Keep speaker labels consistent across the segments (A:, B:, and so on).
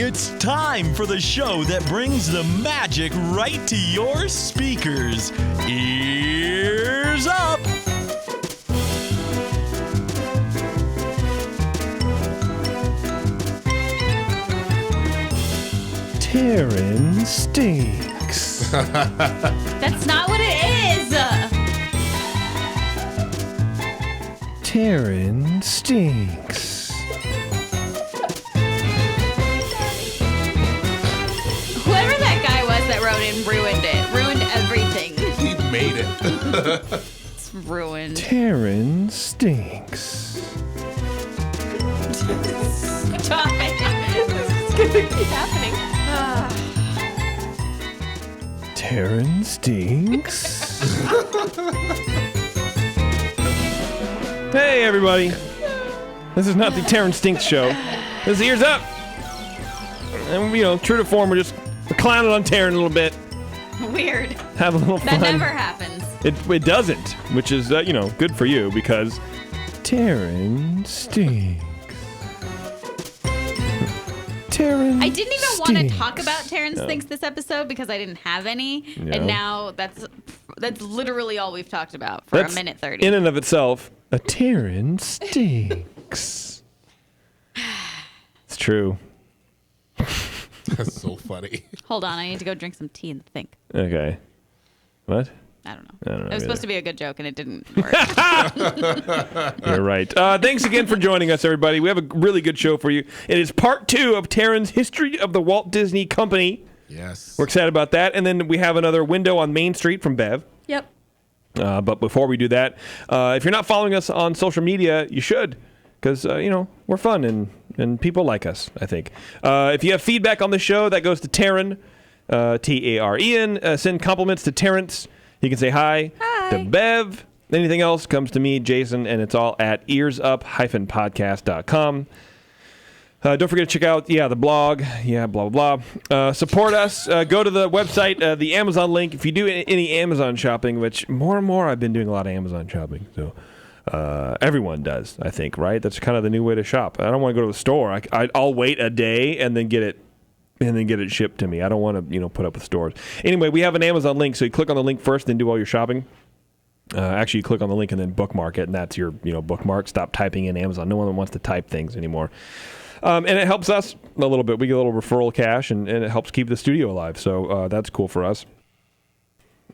A: It's time for the show that brings the magic right to your speakers. Ears up!
B: Taren stinks.
C: That's not what it is.
B: Taren stinks.
C: Whoever that guy was that wrote in ruined it. Ruined everything.
D: He made it.
C: It's ruined.
B: Taren stinks.
C: Stop it. This is going to keep happening.
B: Taren stinks. Hey, everybody. This is not the Taren Stinks show. This is Ears Up. And, true to form, we're clowning on Taren a little bit.
C: Weird.
B: Have a little fun.
C: That never happens.
B: It doesn't, which is, good for you because Taren stinks. Taren
C: I didn't even want to talk about Taren Stinks this episode because I didn't have any.
B: No.
C: And now that's literally all we've talked about for a minute 30.
B: In and of itself, a Taren stinks. It's true.
D: That's so funny.
C: Hold on, I need to go drink some tea and think.
B: Okay. What?
C: I don't know.
B: It
C: was supposed to be a good joke and it didn't work.
B: You're right. Thanks again for joining us, everybody. We have a really good show for you. It is part 2 of Taren's History of the Walt Disney Company.
D: Yes.
B: We're excited about that. And then we have another window on Main Street from Bev.
C: Yep.
B: But before we do that, if you're not following us on social media, you should. Because, we're fun and people like us, I think. If you have feedback on the show, that goes to Taren, Taren. Send compliments to Terrence. You can say hi to Bev. Anything else comes to me, Jason, and it's all at earsup-podcast.com. Don't forget to check out, the blog. Yeah, blah, blah, blah. Support us. Go to the website, the Amazon link. If you do any Amazon shopping, which more and more I've been doing a lot of Amazon shopping. So everyone does, I think, right? That's kind of the new way to shop. I don't want to go to the store. I'll wait a day and then get it shipped to me. I don't want to, put up with stores. Anyway, we have an Amazon link, so you click on the link first, then do all your shopping. Actually, you click on the link and then bookmark it, and that's your, bookmark. Stop typing in Amazon. No one wants to type things anymore. And it helps us a little bit. We get a little referral cash, and it helps keep the studio alive. So that's cool for us.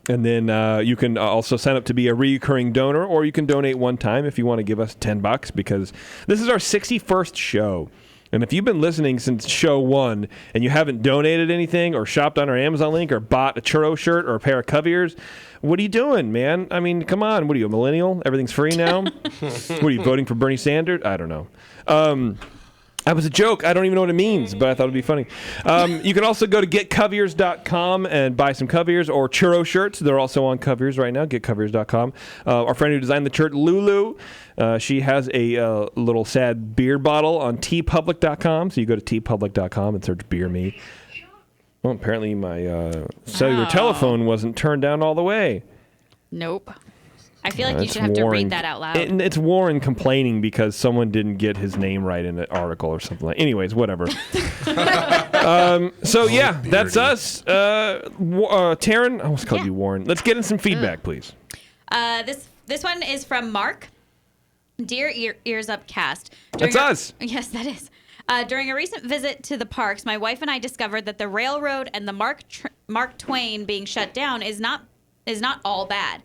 B: And then you can also sign up to be a recurring donor, or you can donate one time if you want to give us $10, because this is our 61st show. And if you've been listening since show 1 and you haven't donated anything or shopped on our Amazon link or bought a churro shirt or a pair of Covers, what are you doing, man? I mean, come on. What are you, a millennial? Everything's free now? What are you, voting for Bernie Sanders? I don't know. That was a joke. I don't even know what it means, but I thought it'd be funny. You can also go to getcovers.com and buy some Covers or churro shirts. They're also on Covers right now, getcovers.com. Our friend who designed the shirt, Lulu, she has a little sad beer bottle on tpublic.com. So you go to tpublic.com and search Beer Me. Well, apparently my cellular telephone wasn't turned down all the way.
C: Nope. I feel like you should have to read that out loud.
B: It's Warren complaining because someone didn't get his name right in an article or something like. Anyways, whatever. So yeah, that's us. Taren, I almost called you Warren. Let's get in some feedback, please.
C: This one is from Mark. Dear Ears Up cast.
B: That's us.
C: Yes, that is. During a recent visit to the parks, my wife and I discovered that the railroad and the Mark Twain being shut down is not all bad.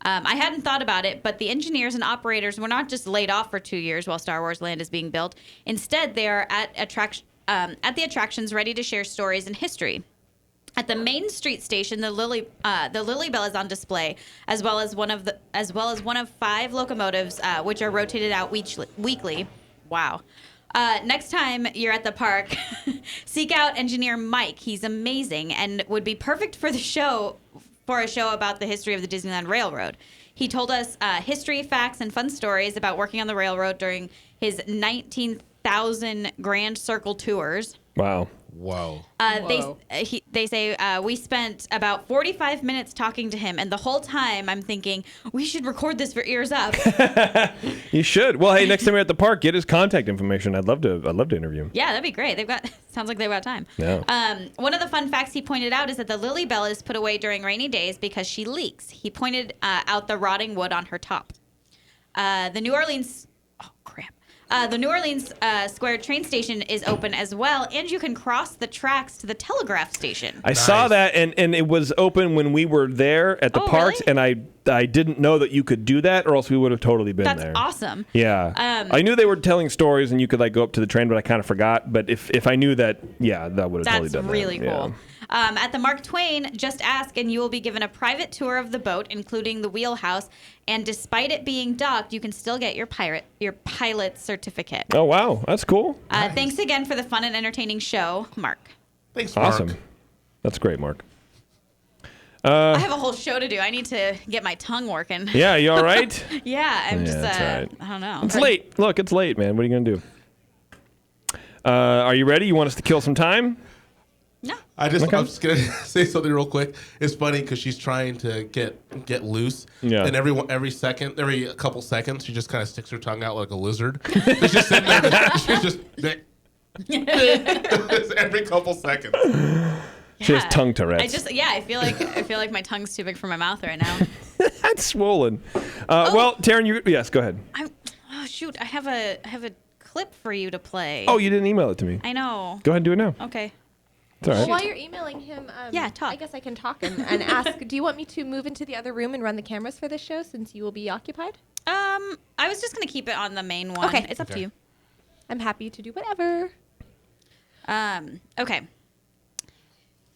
C: I hadn't thought about it, but the engineers and operators were not just laid off for 2 years while Star Wars Land is being built. Instead, they are at the attractions ready to share stories and history. At the Main Street station, the Lily Bell is on display, as well as one of 5 locomotives, which are rotated out weekly. Wow. Next time you're at the park, seek out engineer Mike. He's amazing and would be perfect for a show about the history of the Disneyland Railroad. He told us history, facts, and fun stories about working on the railroad during his 19,000 Grand Circle tours.
B: Wow.
D: Whoa.
C: They say we spent about 45 minutes talking to him, and the whole time I'm thinking we should record this for Ears Up.
B: You should. Well, hey, next time you're at the park, get his contact information. I'd love to interview him.
C: Yeah, that'd be great. Sounds like they've got time.
B: Yeah.
C: One of the fun facts he pointed out is that the Lily Bell is put away during rainy days because she leaks. He pointed out the rotting wood on her top. The New Orleans Square train station is open as well, and you can cross the tracks to the telegraph station.
B: I saw that, and it was open when we were there at the parks,
C: really?
B: and I didn't know that you could do that, or else we would have totally been there.
C: That's awesome.
B: Yeah. I knew they were telling stories, and you could go up to the train, but I kind of forgot. But if I knew that, yeah, that would have totally done
C: That's really
B: that.
C: cool.
B: Yeah.
C: At the Mark Twain, just ask and you will be given a private tour of the boat, including the wheelhouse. And despite it being docked, you can still get your pilot certificate.
B: Oh, wow. That's cool.
D: Nice.
C: Thanks again for the fun and entertaining show, Mark.
D: Thanks, Mark.
B: Awesome. That's great, Mark.
C: I have a whole show to do. I need to get my tongue working.
B: Yeah, you all right?
C: Yeah, I'm just,
B: that's all right.
C: I don't know.
B: It's late. Look, it's late, man. What are you going to do? Are you ready? You want us to kill some time?
C: No.
D: I'm just gonna say something real quick. It's funny because she's trying to get loose, and every couple seconds, she just kind of sticks her tongue out like a lizard. She's just sitting there. She's just every couple seconds.
B: She has tongue Tourette's.
C: I feel like my tongue's too big for my mouth right now.
B: That's swollen. Well, Taren, yes, go ahead.
C: Shoot, I have a clip for you to play.
B: Oh, you didn't email it to me.
C: I know.
B: Go ahead and do it now.
C: Okay.
B: It's all right.
E: Well, while you're emailing him,
C: talk.
E: I guess I can talk and ask, do you want me to move into the other room and run the cameras for this show since you will be occupied?
C: I was just going to keep it on the main one.
E: Okay.
C: It's up to you.
E: I'm happy to do whatever.
C: Okay.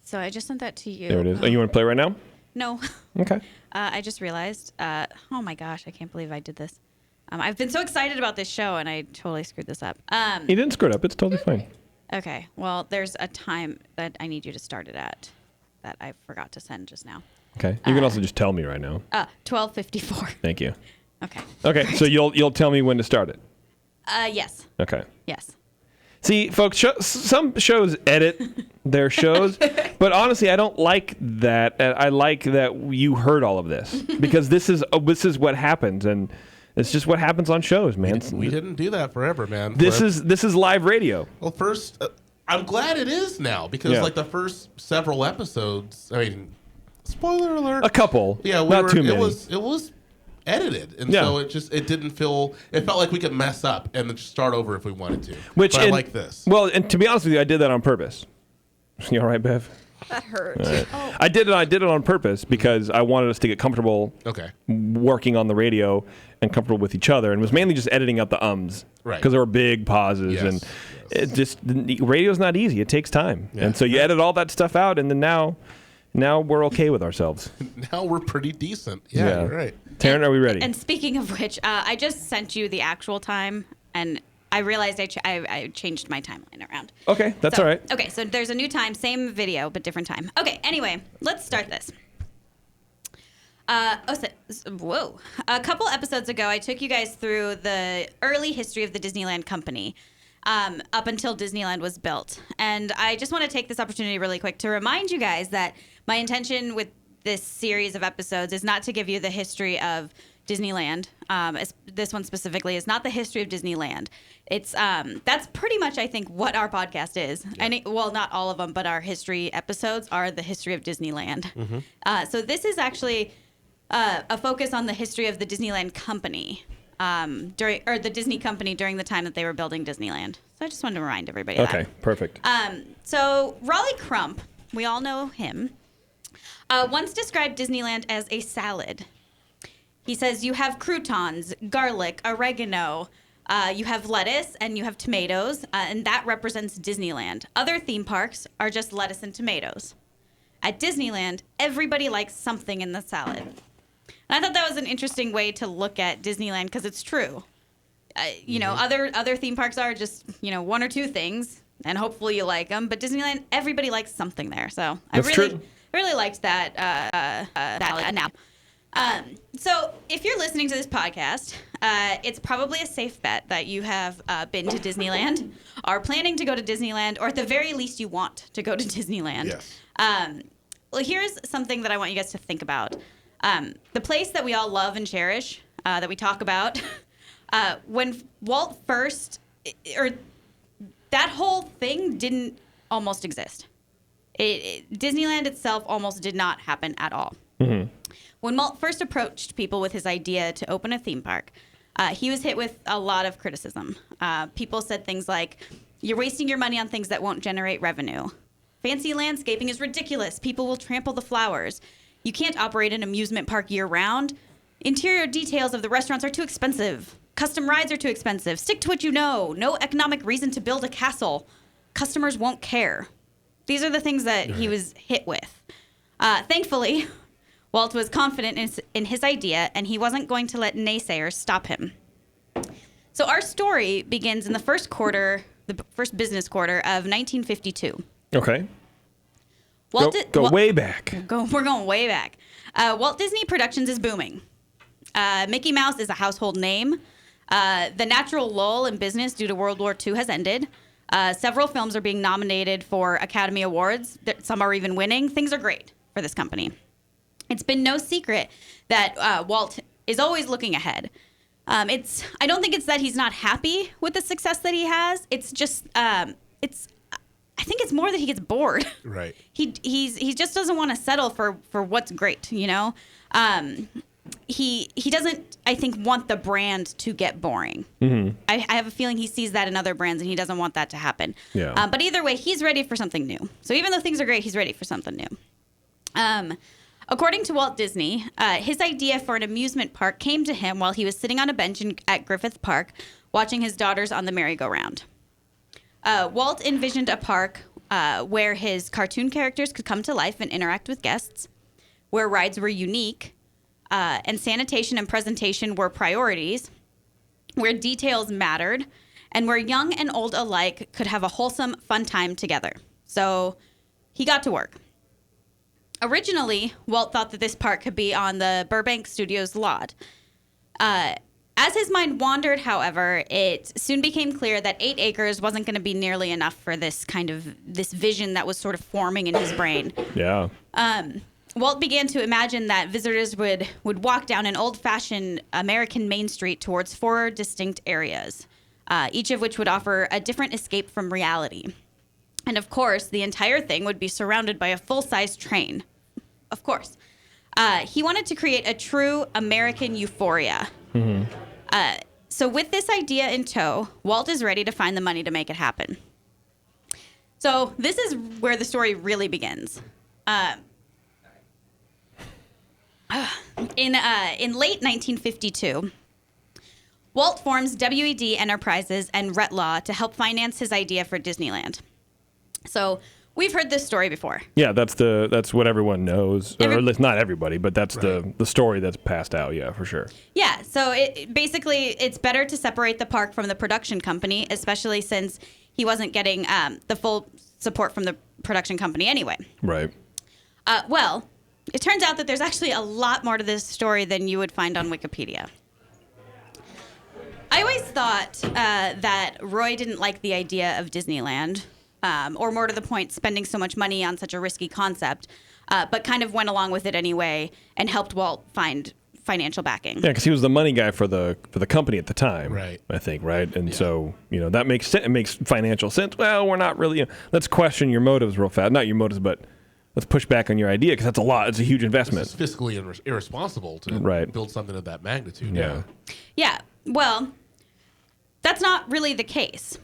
C: So I just sent that to you.
B: There it is. Oh, you want to play right now?
C: No.
B: Okay.
C: I just realized, oh my gosh, I can't believe I did this. I've been so excited about this show, and I totally screwed this up.
B: You didn't screw it up. It's totally fine.
C: Okay, well, there's a time that I need you to start it at that I forgot to send just now.
B: Okay. You can also just tell me right now.
C: 12:54.
B: Thank you.
C: Okay.
B: Okay, so you'll tell me when to start it.
C: Yes.
B: Okay.
C: Yes.
B: See, folks, some shows edit their shows, but honestly, I don't like that. I like that you heard all of this because this is what happens, and it's just what happens on shows, man.
D: We didn't do that forever, man.
B: This is live radio.
D: Well, first, I'm glad it is now because like the first several episodes. I mean, spoiler alert.
B: A couple.
D: Yeah,
B: not too many.
D: It was edited, and so it didn't feel. It felt like we could mess up and then just start over if we wanted to. But I like this.
B: Well, and to be honest with you, I did that on purpose. You all right, Bev?
E: That hurt.
B: Right. Oh. I did it on purpose because I wanted us to get comfortable working on the radio and comfortable with each other, and it was mainly just editing out the ums,
D: right?
B: Because there were big pauses, and it just radio's not easy. It takes time, and so you edit all that stuff out, and then now we're okay with ourselves.
D: Now we're pretty decent. Yeah, you're right.
B: Taren, are we ready?
C: And speaking of which, I just sent you the actual time, and I realized I changed my timeline around.
B: Okay, that's all right.
C: Okay, so there's a new time, same video, but different time. Okay, anyway, let's start this. Whoa. A couple episodes ago, I took you guys through the early history of the Disneyland company up until Disneyland was built. And I just want to take this opportunity really quick to remind you guys that my intention with this series of episodes is not to give you the history of Disneyland. This one specifically is not the history of Disneyland. It's that's pretty much, I think, what our podcast is. Yeah. Well, not all of them, but our history episodes are the history of Disneyland. Mm-hmm. So this is actually a focus on the history of the Disneyland company the Disney company during the time that they were building Disneyland. So I just wanted to remind everybody of that.
B: Okay, perfect.
C: So Raleigh Crump, we all know him, once described Disneyland as a salad. He says you have croutons, garlic, oregano, you have lettuce, and you have tomatoes, and that represents Disneyland. Other theme parks are just lettuce and tomatoes. At Disneyland, everybody likes something in the salad. And I thought that was an interesting way to look at Disneyland because it's true. Other theme parks are just, one or two things, and hopefully you like them. But Disneyland, everybody likes something there. So I really liked that. So if you're listening to this podcast, it's probably a safe bet that you have been to Disneyland, are planning to go to Disneyland, or at the very least you want to go to Disneyland.
D: Yes.
C: Well, here's something that I want you guys to think about. The place that we all love and cherish, that we talk about, when Walt first, or that whole thing didn't almost exist. Disneyland itself almost did not happen at all. Mm-hmm. When Walt first approached people with his idea to open a theme park, he was hit with a lot of criticism. People said things like, "You're wasting your money on things that won't generate revenue. Fancy landscaping is ridiculous. People will trample the flowers. You can't operate an amusement park year-round. Interior details of the restaurants are too expensive. Custom rides are too expensive. Stick to what you know. No economic reason to build a castle. Customers won't care." These are the things that he was hit with. Thankfully, Walt was confident in his idea, and he wasn't going to let naysayers stop him. So our story begins in the first business quarter of 1952.
B: Okay.
C: Go
B: way back.
C: We're going way back. Walt Disney Productions is booming. Mickey Mouse is a household name. The natural lull in business due to World War II has ended. Several films are being nominated for Academy Awards. Some are even winning. Things are great for this company. It's been no secret that Walt is always looking ahead. I don't think it's that he's not happy with the success that he has. It's just I think it's more that he gets bored.
D: Right.
C: He just doesn't want to settle for what's great, you know? He doesn't, I think, want the brand to get boring. Mm-hmm. I have a feeling he sees that in other brands, and he doesn't want that to happen.
B: Yeah.
C: But either way, he's ready for something new. So even though things are great, he's ready for something new. According to Walt Disney, his idea for an amusement park came to him while he was sitting on a bench at Griffith Park watching his daughters on the merry-go-round. Walt envisioned a park where his cartoon characters could come to life and interact with guests, where rides were unique, and sanitation and presentation were priorities, where details mattered, and where young and old alike could have a wholesome, fun time together. So he got to work. Originally, Walt thought that this park could be on the Burbank Studios lot. As his mind wandered, however, it soon became clear that 8 acres wasn't going to be nearly enough for this vision that was sort of forming in his brain.
B: Yeah.
C: Walt began to imagine that visitors would walk down an old-fashioned American Main Street towards 4 distinct areas, each of which would offer a different escape from reality. And of course, the entire thing would be surrounded by a full-size train. Of course. He wanted to create a true American euphoria. Mm-hmm. So with this idea in tow, Walt is ready to find the money to make it happen. So this is where the story really begins. In late 1952, Walt forms WED Enterprises and Retlaw to help finance his idea for Disneyland. So we've heard this story before.
B: Yeah, that's what everyone knows, or at least not everybody, but that's the story that's passed out. Yeah, for sure.
C: Yeah, so it's better to separate the park from the production company, especially since he wasn't getting the full support from the production company anyway.
B: Right.
C: Well, it turns out that there's actually a lot more to this story than you would find on Wikipedia. I always thought that Roy didn't like the idea of Disneyland, or more to the point, spending so much money on such a risky concept, but kind of went along with it anyway and helped Walt find financial backing.
B: Yeah, because he was the money guy for the company at the time,
D: right?
B: I think, right? And so, that makes sense. It makes financial sense. Well, we're not really. Let's question your motives real fast. Not your motives, but let's push back on your idea because that's a lot. It's a huge investment.
D: It's fiscally irresponsible to build something of that magnitude.
B: Yeah.
C: Yeah. Well, that's not really the case.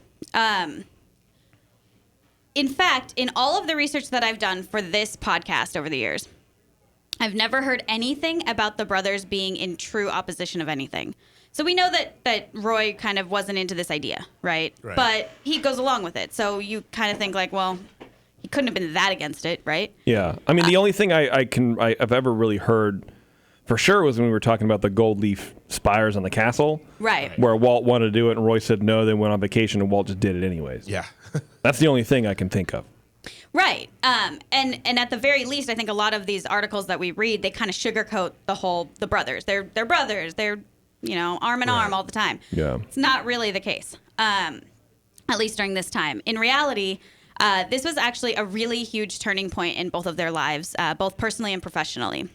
C: In fact, in all of the research that I've done for this podcast over the years, I've never heard anything about the brothers being in true opposition of anything. So we know that Roy kind of wasn't into this idea, right? But he goes along with it. So you kind of think like, well, he couldn't have been that against it, right?
B: Yeah. I mean, the only thing I've ever really heard for sure was when we were talking about the gold leaf spires on the castle.
C: Right.
B: Where Walt wanted to do it and Roy said no, they went on vacation and Walt just did it anyways.
D: Yeah.
B: That's the only thing I can think of.
C: Right. And at the very least, I think a lot of these articles that we read, they kind of sugarcoat the brothers. They're brothers. They're, arm in arm all the time.
B: Yeah.
C: It's not really the case, at least during this time. In reality, this was actually a really huge turning point in both of their lives, both personally and professionally.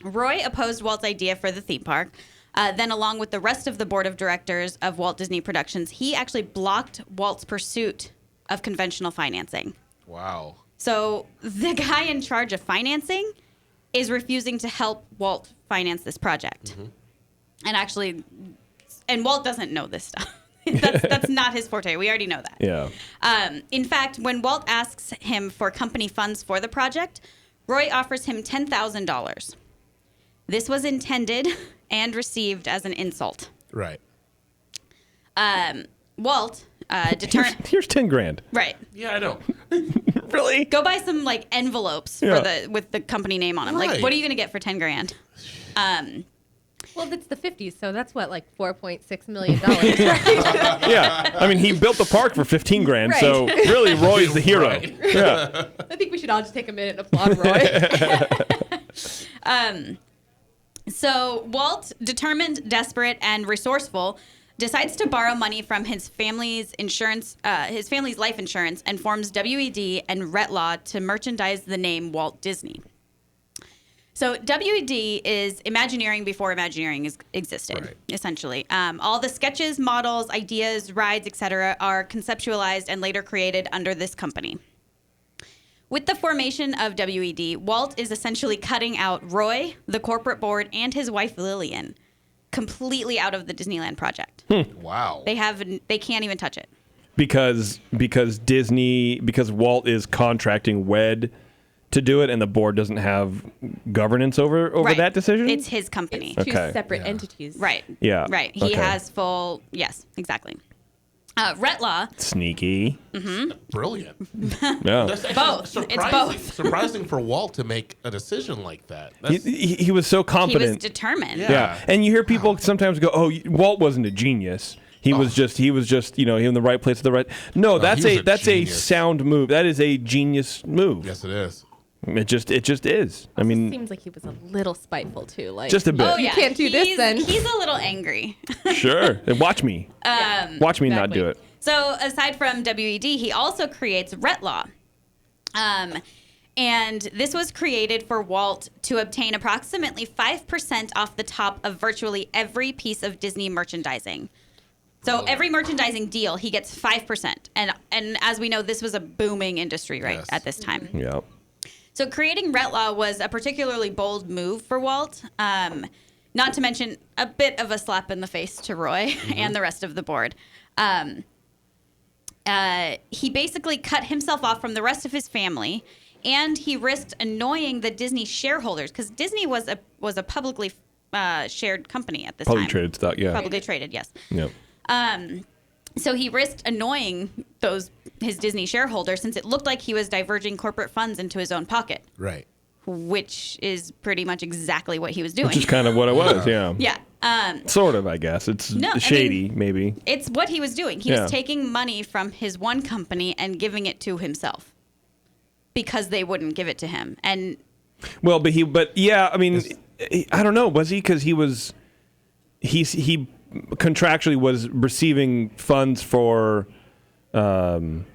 C: Roy opposed Walt's idea for the theme park. Then, along with the rest of the board of directors of Walt Disney Productions, he actually blocked Walt's pursuit of conventional financing.
D: Wow.
C: So the guy in charge of financing is refusing to help Walt finance this project. Mm-hmm. And Walt doesn't know this stuff. That's not his forte. We already know that.
B: Yeah.
C: In fact, when Walt asks him for company funds for the project, Roy offers him $10,000. This was intended and received as an insult.
D: Right.
C: Walt determined.
B: Here's $10,000.
C: Right.
D: Yeah, I know.
B: Really?
C: Go buy some envelopes with the company name on them.
D: Right.
C: What are you gonna get for $10,000?
E: Well, it's the 50s, so that's what, $4.6 million.
B: Yeah. I mean, he built the park for $15,000,
E: Right.
B: so really Roy's the hero.
D: Right.
B: Yeah.
E: I think we should all just take a minute and applaud Roy.
C: So Walt, determined, desperate, and resourceful, decides to borrow money from his family's life insurance, and forms WED and Retlaw to merchandise the name Walt Disney. So WED is Imagineering before Imagineering existed,
D: Right.
C: essentially. All the sketches, models, ideas, rides, etc., are conceptualized and later created under this company. With the formation of WED, Walt is essentially cutting out Roy, the corporate board, and his wife Lillian completely out of the Disneyland project.
D: Wow.
C: They can't even touch it.
B: Because Walt is contracting WED to do it, and the board doesn't have governance over
C: Right.
B: that decision?
C: It's his company.
E: Two
B: Okay.
E: separate entities.
C: Right.
B: Yeah.
C: Right. He
B: Okay.
C: has full. Yes, exactly. Retlaw.
B: Sneaky.
D: Brilliant.
B: Yeah.
D: That's actually
C: Both. It's
D: Surprising,
C: both.
D: surprising for Walt to make a decision like that. That's,
B: He was so
C: He
B: confident.
C: was determined.
B: Yeah, and you hear people sometimes go, "Oh, Walt wasn't a genius. He was just, he in the right place at the right." No, that's
D: he was a
B: a
D: genius.
B: sound move. That is a genius move.
D: yes, it is.
B: It just is. I mean,
E: Seems like he was a little spiteful, too.
B: just a bit.
C: Oh
E: You
C: yeah.
E: can't do this then.
C: He's a little angry.
B: Sure. And watch me. Watch me not
E: exactly.
B: do it.
C: So aside from WED, he also creates Retlaw. And this was created for Walt to obtain approximately 5% off the top of virtually every piece of Disney merchandising. So every merchandising deal, he gets 5%. And as we know, this was a booming industry
D: Yes.
C: at this time.
B: Yeah.
C: So creating Retlaw was a particularly bold move for Walt, not to mention a bit of a slap in the face to Roy and the rest of the board. He basically cut himself off from the rest of his family, and he risked annoying the Disney shareholders, because Disney was a publicly shared company at this
B: Publicly
C: time.
B: traded stock. Yeah.
C: Publicly traded, yes.
B: Yeah.
C: So he risked annoying his Disney shareholders, since it looked like he was diverging corporate funds into his own pocket,
D: Right.
C: which is pretty much exactly what he was doing.
B: Which is kind of what it was. Yeah.
C: yeah.
B: Sort of, I guess. It's
C: No, I
B: shady, maybe.
C: It's what he was doing. He
B: Yeah.
C: was taking money from his one company and giving it to himself because they wouldn't give it to him. And
B: Well, but yeah, I mean, I don't know. Was he? Because he contractually was receiving funds for, merchandising.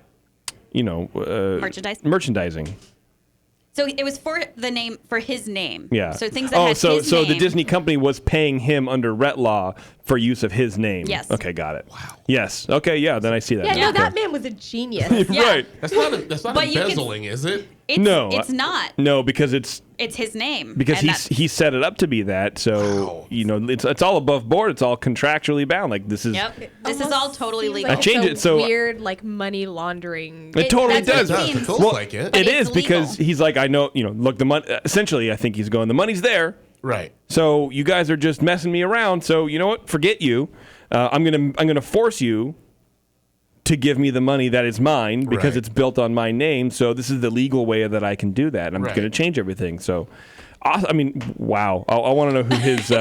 C: so it was for his name.
B: Yeah.
C: So things that had
B: so
C: his
B: the
C: name.
B: Disney company was paying him under Retlaw for use of his name.
C: Yes.
B: Okay, got it. Wow. Yes. Okay, yeah, then I see that.
E: Yeah,
B: now.
E: no,
B: Okay.
E: that man was a genius.
C: Yeah.
B: Right.
D: That's not
C: But you can-
D: embezzling, is it?
C: It's not.
B: No, because it's
C: It's his name.
B: because
C: And
B: he set it up to be that. So
D: Wow.
B: it's all above board. It's all contractually bound. Like this is.
C: Yep. This is all totally
E: Seems
C: legal.
B: I changed it so-
E: weird, money laundering.
B: It totally
C: that's what
B: does.
C: it seems.
D: It feels
B: Well,
D: like it.
C: But
B: It
C: it's
B: is because
C: legal.
B: he's like, I know, look, the money. Essentially, I think he's going. The money's there.
D: Right.
B: So you guys are just messing me around. So you know what? Forget you. I'm gonna force you to give me the money that is mine because
D: Right.
B: it's built on my name. So this is the legal way that I can do that. And I'm
D: Right.
B: gonna change everything. So I mean, wow. I want to know who his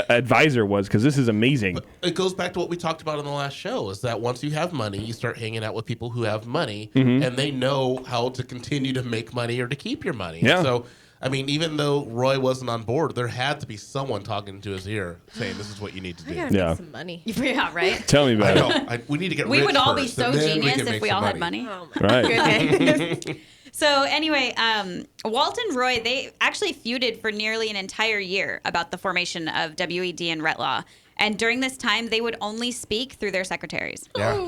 B: advisor was, because this is amazing.
D: But it goes back to what we talked about in the last show, is that once you have money, you start hanging out with people who have money, and they know how to continue to make money or to keep your money.
B: Yeah.
D: So, I mean, even though Roy wasn't on board, there had to be someone talking to his ear saying, this is what you need to do.
E: I gotta make some money.
C: Yeah, right?
B: Tell me
D: I
B: about it.
D: know. We need to get
C: We
D: rich
C: would all be
D: first,
C: so
D: and then we
C: genius
D: can
C: if
D: make
C: we
D: some
C: all had money.
E: Oh my
B: Right.
E: goodness.
C: So anyway, Walt and Roy, they actually feuded for nearly an entire year about the formation of WED and Retlaw. And during this time, they would only speak through their secretaries.
D: Yeah.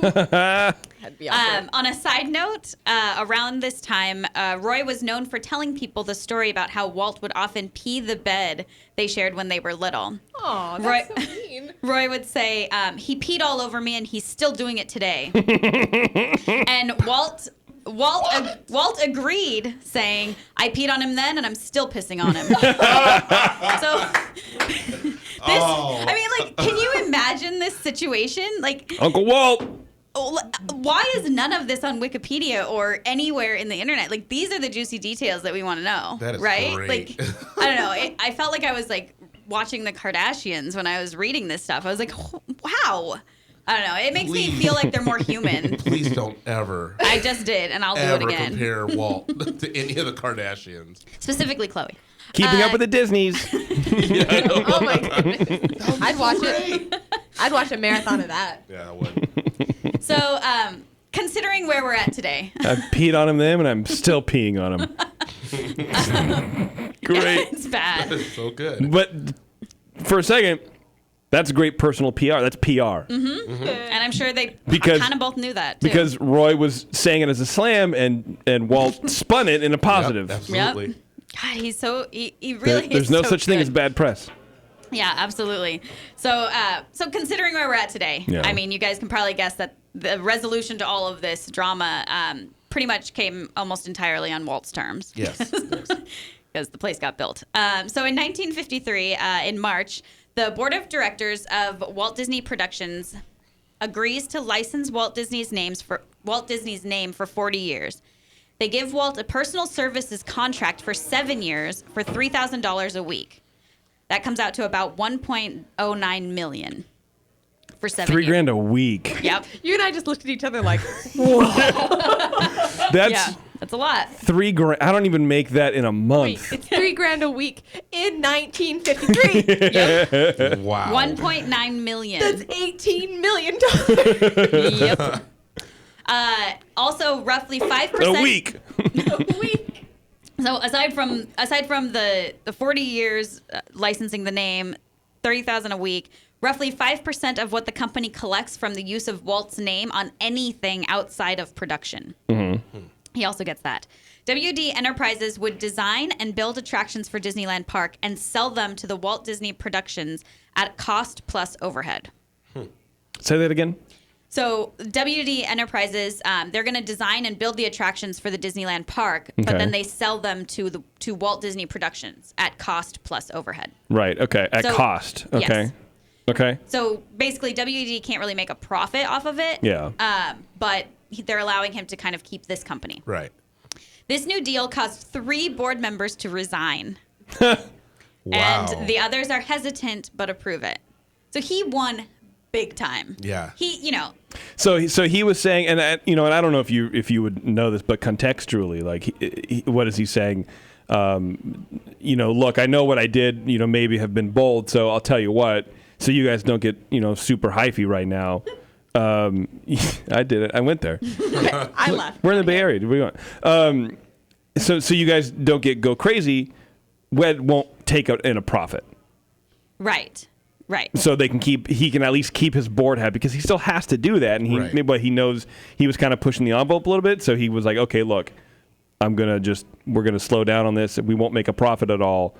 E: That'd be awkward.
C: On a side note, around this time, Roy was known for telling people the story about how Walt would often pee the bed they shared when they were little.
E: Aw,
C: Roy-
E: that's so mean.
C: Roy would say, he peed all over me and he's still doing it today. And Walt agreed, saying, I peed on him then and I'm still pissing on him. I mean, like, can you imagine this situation? Like,
B: Uncle Walt.
C: why is none of this on Wikipedia or anywhere in the internet? Like, these are the juicy details that we want to know.
D: That is
C: right?
D: great.
C: Like, I don't know. I felt like I was like watching the Kardashians when I was reading this stuff. I was like, wow. I don't know. It makes me feel like they're more human.
D: Please don't ever,
C: I just did, and I'll do it
D: ever
C: again.
D: compare Walt to any of the Kardashians.
C: Specifically, Chloe.
B: Keeping up with the Disneys.
E: Oh my goodness. I'd watch it. I'd watch a marathon of that.
D: Yeah, I would.
C: So, considering where we're at today,
B: I've peed on him then, and I'm still peeing on him. Great.
C: it's bad.
D: It's so good.
B: But for a second, that's great personal PR. That's PR.
C: And I'm sure they
B: Because-
C: kind of both knew that, too.
B: Because Roy was saying it as a slam, and Walt spun it in a positive.
D: Yep, absolutely.
C: God, he really
B: There's
C: is
B: no
C: so
B: such thing
C: good.
B: as bad press.
C: Yeah, absolutely. So, so considering where we're at today,
B: Yeah.
C: I mean, you guys can probably guess that the resolution to all of this drama pretty much came almost entirely on Walt's terms.
D: Yes.
C: Because the place got built. So in 1953, in March, the board of directors of Walt Disney Productions agrees to license Walt Disney's name for 40 years. They give Walt a personal services contract for 7 years for $3,000 a week. That comes out to about $1.09 million for 7 years.
B: $3,000 a week.
C: Yep.
E: You and I just looked at each other like,
B: That's
C: Yeah, that's a lot.
B: $3,000. I don't even make that in a month.
E: it's $3,000 a week in 1953.
C: Yep.
D: Wow.
C: 1.9 million.
E: That's $18 million.
C: Yep. Also, roughly 5%
B: A week.
E: a week.
C: So aside from the 40 years licensing the name, $30,000 a week, roughly 5% of what the company collects from the use of Walt's name on anything outside of production. He also gets that. WD Enterprises would design and build attractions for Disneyland Park and sell them to the Walt Disney Productions at cost plus overhead.
B: Say that again.
C: So WD Enterprises, they're going to design and build the attractions for the Disneyland Park, but
B: Okay.
C: then they sell them to Walt Disney Productions at cost plus overhead.
B: Right. Okay. At
C: So-
B: cost. Okay.
C: yes.
B: Okay.
C: So basically, WD can't really make a profit off of it.
B: Yeah.
C: But they're allowing him to kind of keep this company.
D: Right.
C: This new deal caused 3 board members to resign,
D: Wow.
C: and the others are hesitant but approve it. So he won big time.
D: Yeah.
B: So he was saying, and I don't know if you would know this, but contextually, like, what is he saying? Look, I know what I did. Maybe have been bold. So I'll tell you what. So you guys don't get super hyphy right now. I did it. I went there.
E: I left.
B: We're in the Bay Area. Where you going? So you guys don't go crazy. Wed won't take in a profit.
C: Right.
B: So he can at least keep his board happy, because he still has to do that. And
D: Right.
B: he knows he was kind of pushing the envelope a little bit. So he was like, okay, look, we're going to slow down on this. We won't make a profit at all,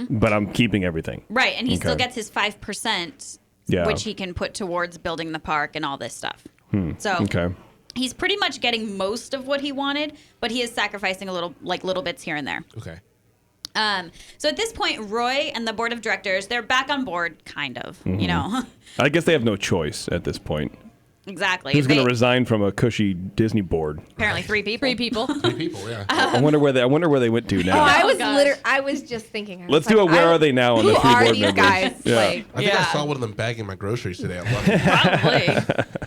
B: but I'm keeping everything.
C: Right. And he still
B: Okay.
C: gets his 5%,
B: Yeah.
C: which he can put towards building the park and all this stuff. So
B: Okay.
C: he's pretty much getting most of what he wanted, but he is sacrificing little bits here and there.
D: Okay.
C: So at this point, Roy and the board of directors, they're back on board, kind of,
B: I guess they have no choice at this point.
C: Exactly.
B: Who's going to resign from a cushy Disney board?
C: Apparently 3 people.
E: 3 people.
D: 3 people, yeah.
B: I wonder where they went to now.
E: I was just thinking.
B: Let's do a where are they now on the 3 board members.
E: Who are these guys?
B: Yeah.
E: Like,
D: I think I saw one of them bagging my groceries today.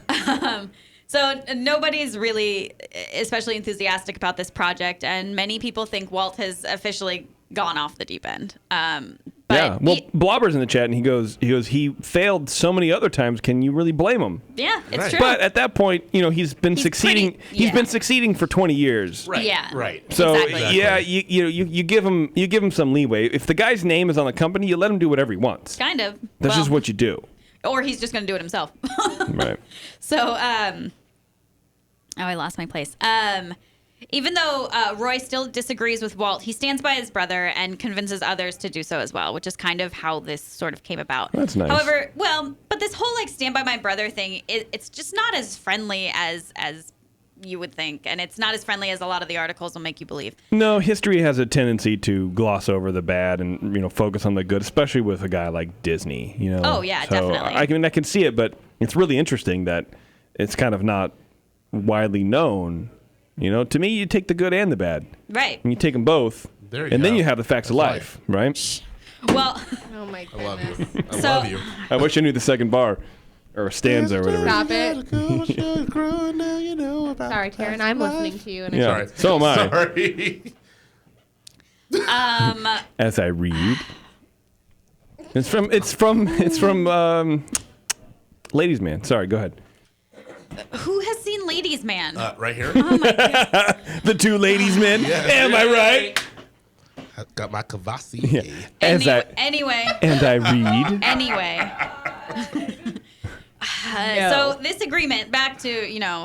C: Probably. So nobody's really especially enthusiastic about this project, and many people think Walt has officially gone off the deep end. But
B: well, Blobber's in the chat, and he goes, he failed so many other times. Can you really blame him?
C: Yeah, it's
D: Right.
C: true.
B: But at that point, he's been succeeding. He's been succeeding for 20 years.
D: Right.
C: Yeah.
D: Right.
B: So
C: Exactly.
B: yeah, you give him some leeway. If the guy's name is on the company, you let him do whatever he wants.
C: Kind of.
B: That's just what you do.
C: Or he's just going to do it himself.
B: Right.
C: So, I lost my place. Even though Roy still disagrees with Walt, he stands by his brother and convinces others to do so as well, which is kind of how this sort of came about.
B: That's nice.
C: However, but this whole stand by my brother thing, it's just not as friendly as you would think, and it's not as friendly as a lot of the articles will make you believe.
B: No, history has a tendency to gloss over the bad and focus on the good, especially with a guy like Disney.
C: Oh yeah,
B: so
C: definitely.
B: I can see it, but it's really interesting that it's kind of not widely known. To me, you take the good and the bad.
C: Right.
B: And you take them both,
D: There you
B: and then
D: go.
B: you have the facts of life, right?
C: Well,
E: oh my
D: I love
E: goodness.
D: you. I
C: So-
D: love you.
B: I wish I knew the second bar, or stanza, or whatever.
E: Stop it. Sorry, Taren. I'm listening to you. And
B: Yeah.
D: Sorry.
B: So am I.
D: Sorry.
B: As I read, it's from Ladies Man. Sorry, go ahead.
C: who has seen Ladies Man?
D: Right here.
C: Oh my God.
B: The 2 ladies men.
D: Yes.
B: Am I right?
D: I got my Kavasi.
B: Yeah. As I
C: Anyway.
B: read.
C: Anyway. So this agreement, back to,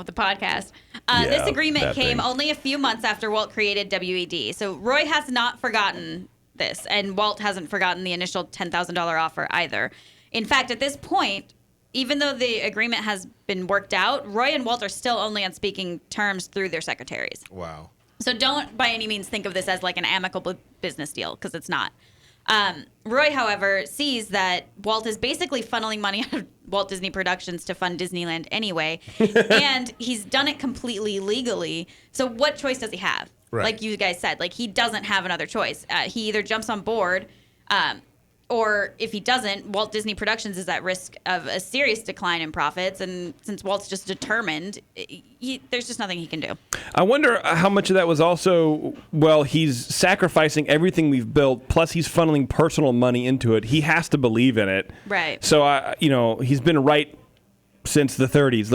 C: the podcast, this agreement
B: that
C: came
B: thing.
C: only a few months after Walt created WED. So Roy has not forgotten this, and Walt hasn't forgotten the initial $10,000 offer either. In fact, at this point, even though the agreement has been worked out, Roy and Walt are still only on speaking terms through their secretaries.
D: Wow.
C: So don't by any means think of this as like an amicable business deal, because it's not. Roy, however, sees that Walt is basically funneling money out of Walt Disney Productions to fund Disneyland anyway, and he's done it completely legally. So what choice does he have?
D: Right.
C: Like you guys said, he doesn't have another choice. He either jumps on board, or if he doesn't, Walt Disney Productions is at risk of a serious decline in profits. And since Walt's just determined, there's just nothing he can do.
B: I wonder how much of that was also, he's sacrificing everything we've built, plus he's funneling personal money into it. He has to believe in it.
C: Right.
B: So, he's been right since the 30s.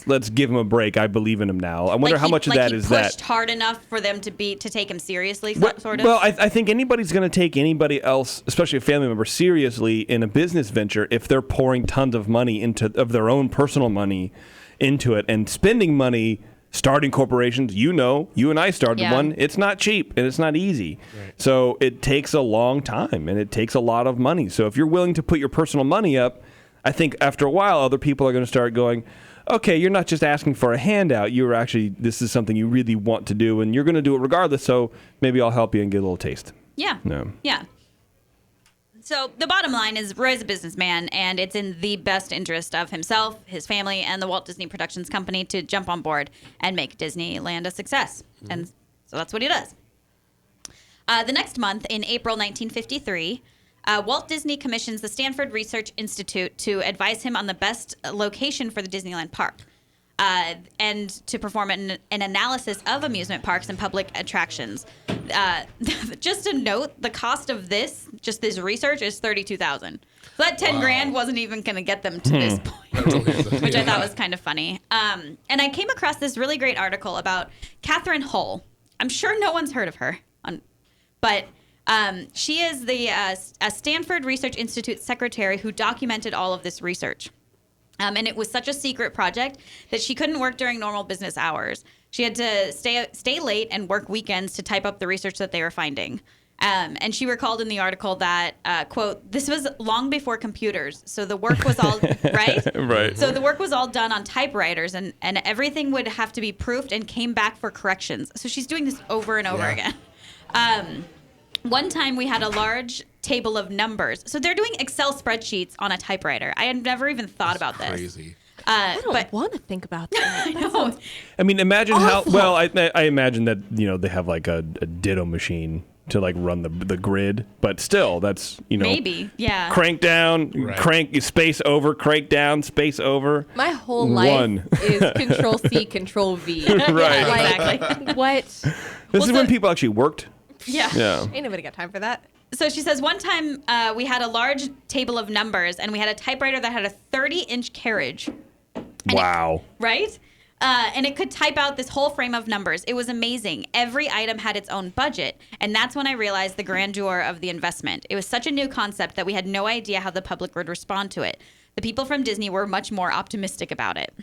B: Let's give him a break. I believe in him now. I wonder how much of that is that.
C: He pushed hard enough for them to take him seriously, sort of.
B: Well, I think anybody's going to take anybody else, especially a family member, seriously in a business venture if they're pouring tons of money of their own personal money into it and spending money. Starting corporations, you and I started one. It's not cheap and it's not easy. Right. So it takes a long time and it takes a lot of money. So if you're willing to put your personal money up, I think after a while, other people are going to start going, okay, you're not just asking for a handout. This is something you really want to do, and you're going to do it regardless, so maybe I'll help you and get a little taste.
C: Yeah.
B: No.
C: Yeah. So the bottom line is Roy's a businessman, and it's in the best interest of himself, his family, and the Walt Disney Productions Company to jump on board and make Disneyland a success. Mm-hmm. And so that's what he does. The next month, in April 1953, Walt Disney commissions the Stanford Research Institute to advise him on the best location for the Disneyland park and to perform an analysis of amusement parks and public attractions. Just a note, the cost of this research is $32,000. So that $10,000 wasn't even going to get them to this point, which I thought was kind of funny. And I came across this really great article about Catherine Hull. I'm sure no one's heard of her, but she is the a Stanford Research Institute secretary who documented all of this research. And it was such a secret project that she couldn't work during normal business hours. She had to stay late and work weekends to type up the research that they were finding. And she recalled in the article that, quote, this was long before computers. So the work was all, right?
B: Right.
C: So the work was all done on typewriters and everything would have to be proofed and came back for corrections. So she's doing this over and over again. One time we had a large table of numbers. So they're doing Excel spreadsheets on a typewriter. I had never even thought about this.
D: Crazy.
E: I don't want to think about that.
C: I know.
B: I mean, imagine
E: Awful.
B: how. Well, I imagine that they have like a ditto machine to like run the grid, but still, that's
C: Maybe, yeah.
B: Crank down,
D: Right.
B: crank space over, crank down, space over.
E: My whole life
B: One.
E: is Control C, Control V.
B: Right.
C: Yeah, exactly.
E: What?
B: This is
C: so-
B: when people actually worked.
C: Yeah.
B: Yeah.
E: Ain't nobody got time for that.
C: So she says one time we had a large table of numbers and we had a typewriter that had a 30-inch carriage.
B: Wow.
C: Right? And it could type out this whole frame of numbers. It was amazing. Every item had its own budget. And that's when I realized the grandeur of the investment. It was such a new concept that we had no idea how the public would respond to it. The people from Disney were much more optimistic about it.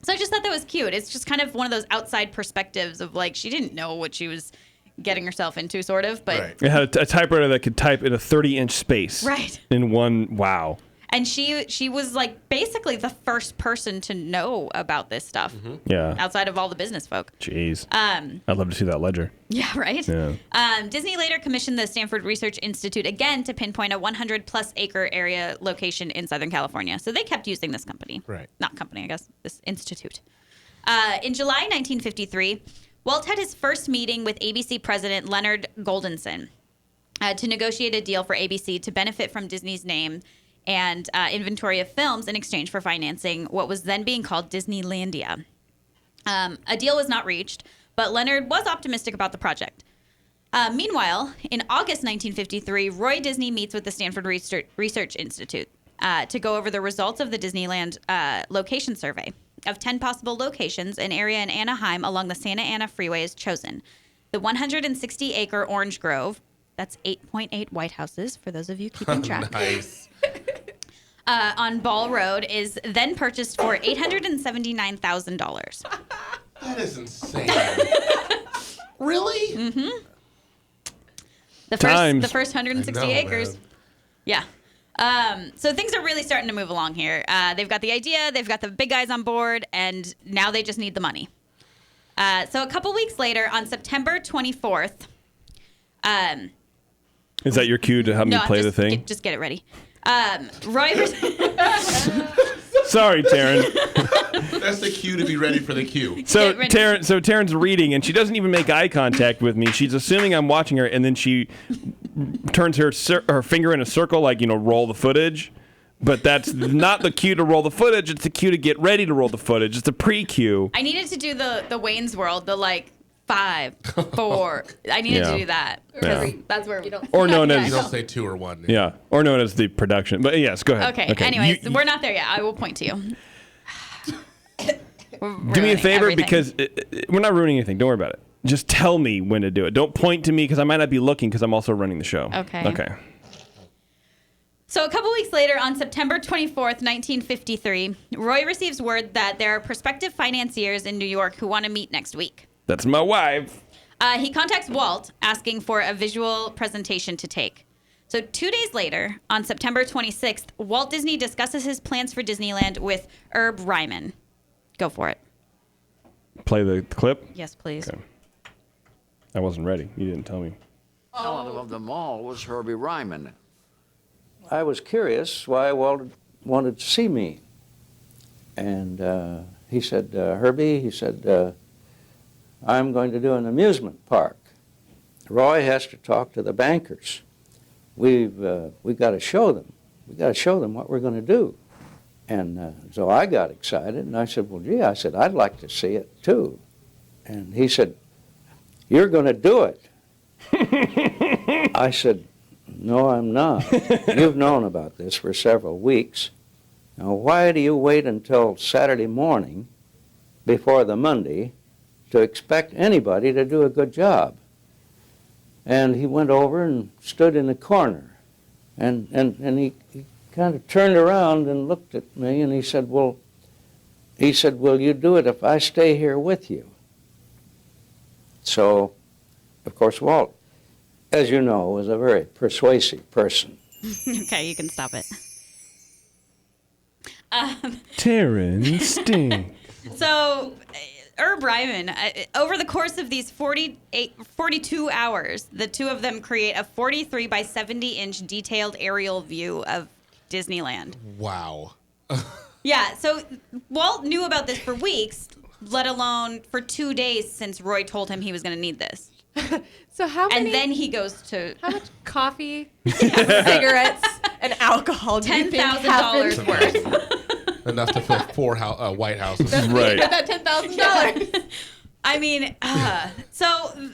C: So I just thought that was cute. It's just kind of one of those outside perspectives of like, she didn't know what she was getting herself into, sort of. But
D: Right.
B: It had a typewriter that could type in a 30-inch space.
C: Right.
B: In one. Wow.
C: And she was like basically the first person to know about this stuff
B: Yeah.
C: outside of all the business folk.
B: Jeez. I'd love to see that ledger.
C: Yeah, right?
B: Yeah.
C: Disney later commissioned the Stanford Research Institute again to pinpoint a 100-plus acre area location in Southern California. So they kept using this company.
D: Right.
C: Not company, I guess, this institute. In July 1953, Walt had his first meeting with ABC president Leonard Goldenson to negotiate a deal for ABC to benefit from Disney's name and inventory of films in exchange for financing what was then being called Disneylandia. A deal was not reached, but Leonard was optimistic about the project. Meanwhile, in August 1953, Roy Disney meets with the Stanford Research Institute to go over the results of the Disneyland location survey. Of 10 possible locations, an area in Anaheim along the Santa Ana Freeway is chosen. The 160-acre Orange Grove, that's 8.8 White Houses, for those of you keeping track.
D: Nice.
C: On Ball Road is then purchased for $879,000.
D: That is insane. Really?
C: Mm-hmm. The
B: Times.
C: first 160
D: I know,
C: acres.
D: man.
C: Yeah. So things are really starting to move along here. They've got the idea, they've got the big guys on board, and now they just need the money. So a couple weeks later, on September 24th,
B: Is that your cue to have me play the thing?
C: Just get it ready. Roy.
B: Sorry, Taren.
D: That's the cue to be ready for the cue.
B: So
C: Get ready.
B: Taren's reading, and she doesn't even make eye contact with me. She's assuming I'm watching her, and then she turns her finger in a circle, like roll the footage. But that's not the cue to roll the footage. It's the cue to get ready to roll the footage. It's a pre-cue.
C: I needed to do the Wayne's World, the 5, 4. I needed to do that.
B: Yeah.
C: That's where
B: Or known
D: You
B: as
D: don't say 2 or 1.
B: or known as the production. But yes, go ahead.
C: Okay. Anyways, we're not there yet. I will point to you.
B: Do me a favor because we're not ruining anything. Don't worry about it. Just tell me when to do it. Don't point to me because I might not be looking because I'm also running the show.
C: Okay.
B: Okay.
C: So a couple weeks later, on September 24th, 1953, Roy receives word that there are prospective financiers in New York who want to meet next week.
B: That's my wife.
C: He contacts Walt, asking for a visual presentation to take. So 2 days later, on September 26th, Walt Disney discusses his plans for Disneyland with Herb Ryman. Go for it.
B: Play the clip.
C: Yes, please.
B: Okay. I wasn't ready. You didn't tell me.
F: Talent of them all was Herbie Ryman.
G: I was curious why Walt wanted to see me. And he said, Herbie, he said, I'm going to do an amusement park. Roy has to talk to the bankers. We've got to show them. We've got to show them what we're going to do. And so I got excited, and I said, well, gee, I said, I'd like to see it too. And he said, you're going to do it. I said, no, I'm not. You've known about this for several weeks. Now, why do you wait until Saturday morning before the Monday to expect anybody to do a good job? And he went over and stood in the corner. And he kind of turned around and looked at me, and he said, will you do it if I stay here with you? So, of course, Walt, as you know, was a very persuasive person.
C: Okay, you can stop it.
B: Taren Sting.
C: So, Herb Ryman, over the course of these 42 hours, the two of them create a 43 by 70 inch detailed aerial view of Disneyland.
D: Wow.
C: Yeah, so Walt knew about this for weeks, let alone for 2 days since Roy told him he was going to need this.
E: So how many?
C: And then he goes to
E: How much coffee, cigarettes, and alcohol do you think happened?
C: $10,000 worth.
D: Enough to fill 4 White Houses.
B: Right.
E: Get that $10,000.
C: I mean, so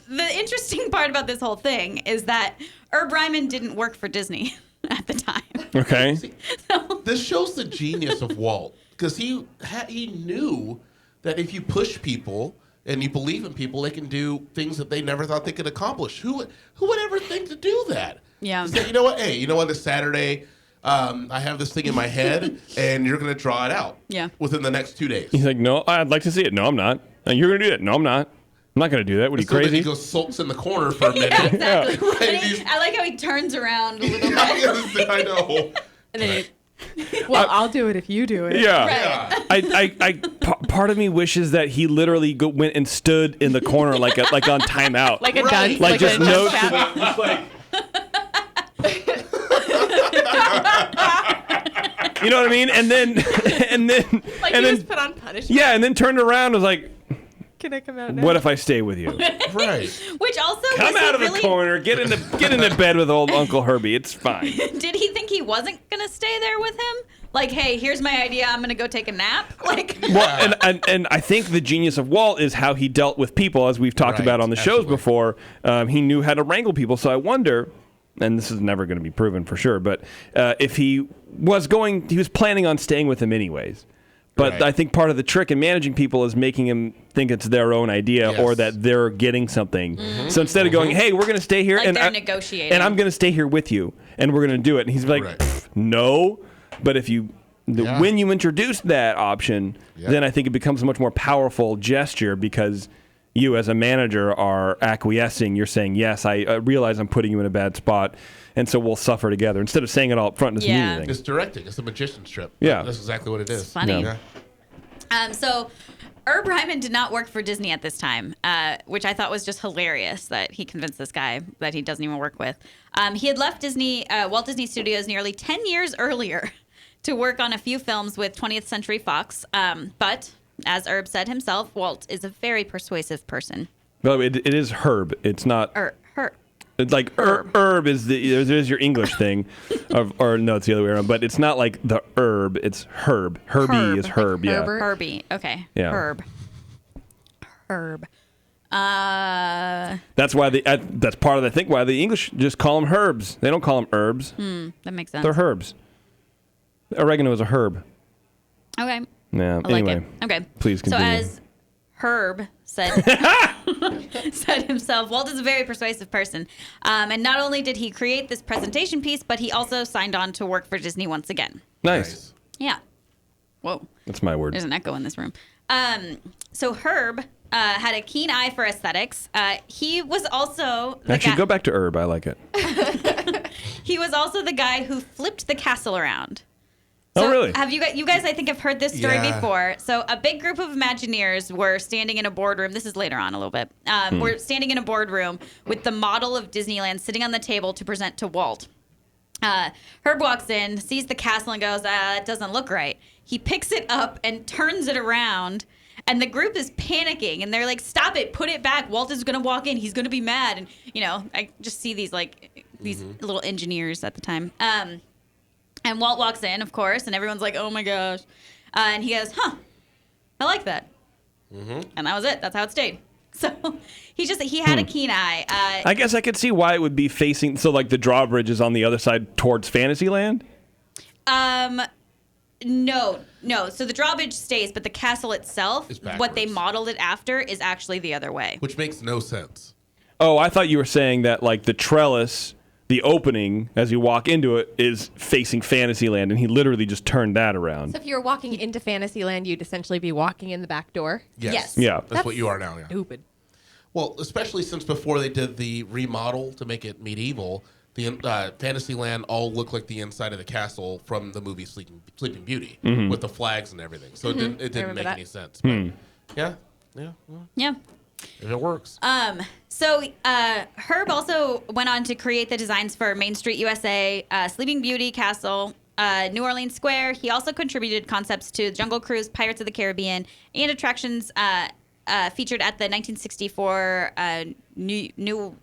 C: the interesting part about this whole thing is that Herb Ryman didn't work for Disney at the time.
B: Okay.
D: This shows the genius of Walt, because he knew that if you push people and you believe in people, they can do things that they never thought they could accomplish. Who would ever think to do that?
C: Yeah.
D: Say, you know what? Hey, you know what? This Saturday, I have this thing in my head, and you're going to draw it out.
C: Yeah.
D: Within the next 2 days.
B: He's like, no, I'd like to see it. No, I'm not. You're going to do that. No, I'm not. I'm not going to do that. What are you,
D: So then
B: crazy?
D: he goes sulks in the corner for a minute.
C: Yeah, exactly.
D: Right,
C: And
D: he's-
C: I like how he turns around a little bit.
D: I know.
E: And then well, I'll do it if you do it.
B: Yeah.
C: Right.
B: Part of me wishes that he literally went and stood in the corner like on timeout.
E: Like a
D: Right.
E: dunce.
B: Like just
E: a dunce
B: notes to
E: cap.
B: the, just like. You know what I mean? And then
E: Like
B: and
E: he
B: then
E: was put on punishment.
B: yeah, and then turned around and was like,
E: Can I come out now?
B: "What if I stay with you?
D: Right.
C: Which also
B: Come
C: was he
B: out of the
C: really,
B: corner, get into bed with old Uncle Herbie. It's fine."
C: Did he think he wasn't gonna stay there with him? Like, hey, here's my idea. I'm gonna go take a nap. Like,
B: Well, and I think the genius of Walt is how he dealt with people, as we've talked
D: Right,
B: about on the shows
D: absolutely.
B: before. He knew how to wrangle people. So I wonder, and this is never going to be proven for sure, but if he was planning on staying with him anyways. But
D: Right.
B: I think part of the trick in managing people is making him think it's their own idea or
D: Yes.
B: that they're getting something. So instead of going, "Hey, we're going to stay here,"
C: Like
B: and
C: they're negotiating.
B: and I'm going to stay here with you, and we're going to do it, and he's like,
D: Right.
B: "Pff, "No." But if you
D: Yeah.
B: when you introduce that option,
D: Yeah.
B: then I think it becomes a much more powerful gesture because you as a manager are acquiescing. You're saying, yes, I realize I'm putting you in a bad spot, and so we'll suffer together. Instead of saying it all up front and just
C: Yeah.
B: mean anything.
D: It's directing. It's a magician's trip.
B: Yeah.
D: That's exactly what it is.
C: funny.
D: Yeah.
C: So Herb Ryman did not work for Disney at this time, which I thought was just hilarious that he convinced this guy that he doesn't even work with. He had left Walt Disney Studios nearly 10 years earlier to work on a few films with 20th Century Fox. But as Herb said himself, Walt is a very persuasive person.
B: Well, it is Herb. It's not.
C: Herb.
B: It's like herb is there's your English thing, or no, it's the other way around. But it's not like the herb. It's Herb. Herbie is Herb.
E: Like
B: Yeah.
E: Herbert.
C: Herbie. Okay.
B: Yeah.
C: Herb.
B: That's why that's part of why the English just call them herbs. They don't call them herbs.
C: That makes sense.
B: They're herbs. Oregano is a herb.
C: Okay.
B: Yeah.
C: I like
B: Anyway,
C: it. Okay.
B: please
C: So
B: continue.
C: as Herb said said himself, Walt is a very persuasive person. And not only did he create this presentation piece, but he also signed on to work for Disney once again.
B: Nice.
C: Yeah. Whoa.
B: That's my word.
C: There's an echo in this room. So Herb had a keen eye for aesthetics. He was also the
B: Actually,
C: guy,
B: go back to herb. I like it.
C: He was also the guy who flipped the castle around.
B: Oh,
C: So
B: really?
C: Have you guys? I think have heard this story
D: Yeah.
C: before. So a big group of Imagineers were standing in a boardroom. This is later on a little bit. We're standing in a boardroom with the model of Disneyland sitting on the table to present to Walt. Herb walks in, sees the castle, and goes, "That doesn't look right." He picks it up and turns it around. And the group is panicking, and they're like, "Stop it! Put it back! Walt is gonna walk in. He's gonna be mad." And I just see these little engineers at the time. And Walt walks in, of course, and everyone's like, "Oh my gosh!" And he goes, "Huh, I like that." And that was it. That's how it stayed. So he had a keen eye.
B: I guess I could see why it would be facing. So, like, the drawbridge is on the other side towards Fantasyland.
C: No. So the drawbridge stays, but the castle itself,
D: Is
C: what they
D: backwards.
C: modeled it after, is actually the other way.
D: Which makes no sense.
B: Oh, I thought you were saying that, like, the trellis, the opening as you walk into it, is facing Fantasyland, and he literally just turned that around.
E: So if you were walking into Fantasyland, you'd essentially be walking in the back door.
C: Yes.
B: Yeah.
D: That's what you are now, yeah.
E: Stupid.
D: Well, especially since before they did the remodel to make it medieval, the Fantasyland all looked like the inside of the castle from the movie Sleeping Beauty with the flags and everything. So it didn't
E: remember
D: make
E: that.
D: any sense. But yeah. Well,
C: Yeah.
D: if it works.
C: So Herb also went on to create the designs for Main Street USA, Sleeping Beauty Castle, New Orleans Square. He also contributed concepts to Jungle Cruise, Pirates of the Caribbean, and attractions featured at the 1964 New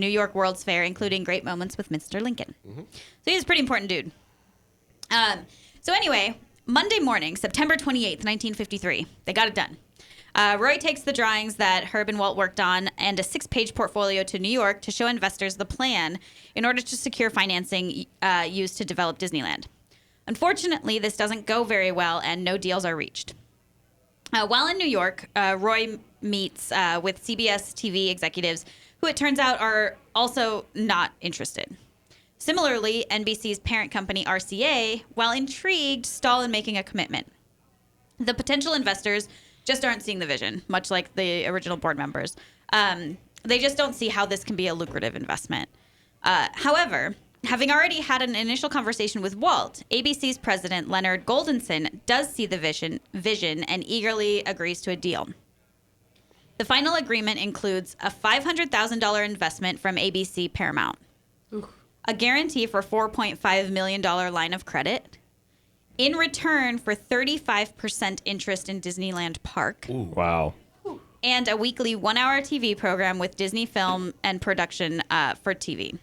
C: York World's Fair, including great moments with Mr. Lincoln. So he's a pretty important dude. So anyway, Monday morning, September 28th, 1953, they got it done. Roy takes the drawings that Herb and Walt worked on and a 6-page portfolio to New York to show investors the plan in order to secure financing used to develop Disneyland. Unfortunately, this doesn't go very well and no deals are reached. While in New York, Roy meets with CBS TV executives who it turns out are also not interested. Similarly, NBC's parent company RCA, while intrigued, stall in making a commitment. The potential investors just aren't seeing the vision, much like the original board members. They just don't see how this can be a lucrative investment. However, having already had an initial conversation with Walt, ABC's president, Leonard Goldenson, does see the vision and eagerly agrees to a deal. The final agreement includes a $500,000 investment from ABC Paramount, a guarantee for $4.5 million line of credit, in return for 35% interest in Disneyland Park.
B: Ooh. Wow.
C: And a weekly 1-hour TV program with Disney film and production for TV.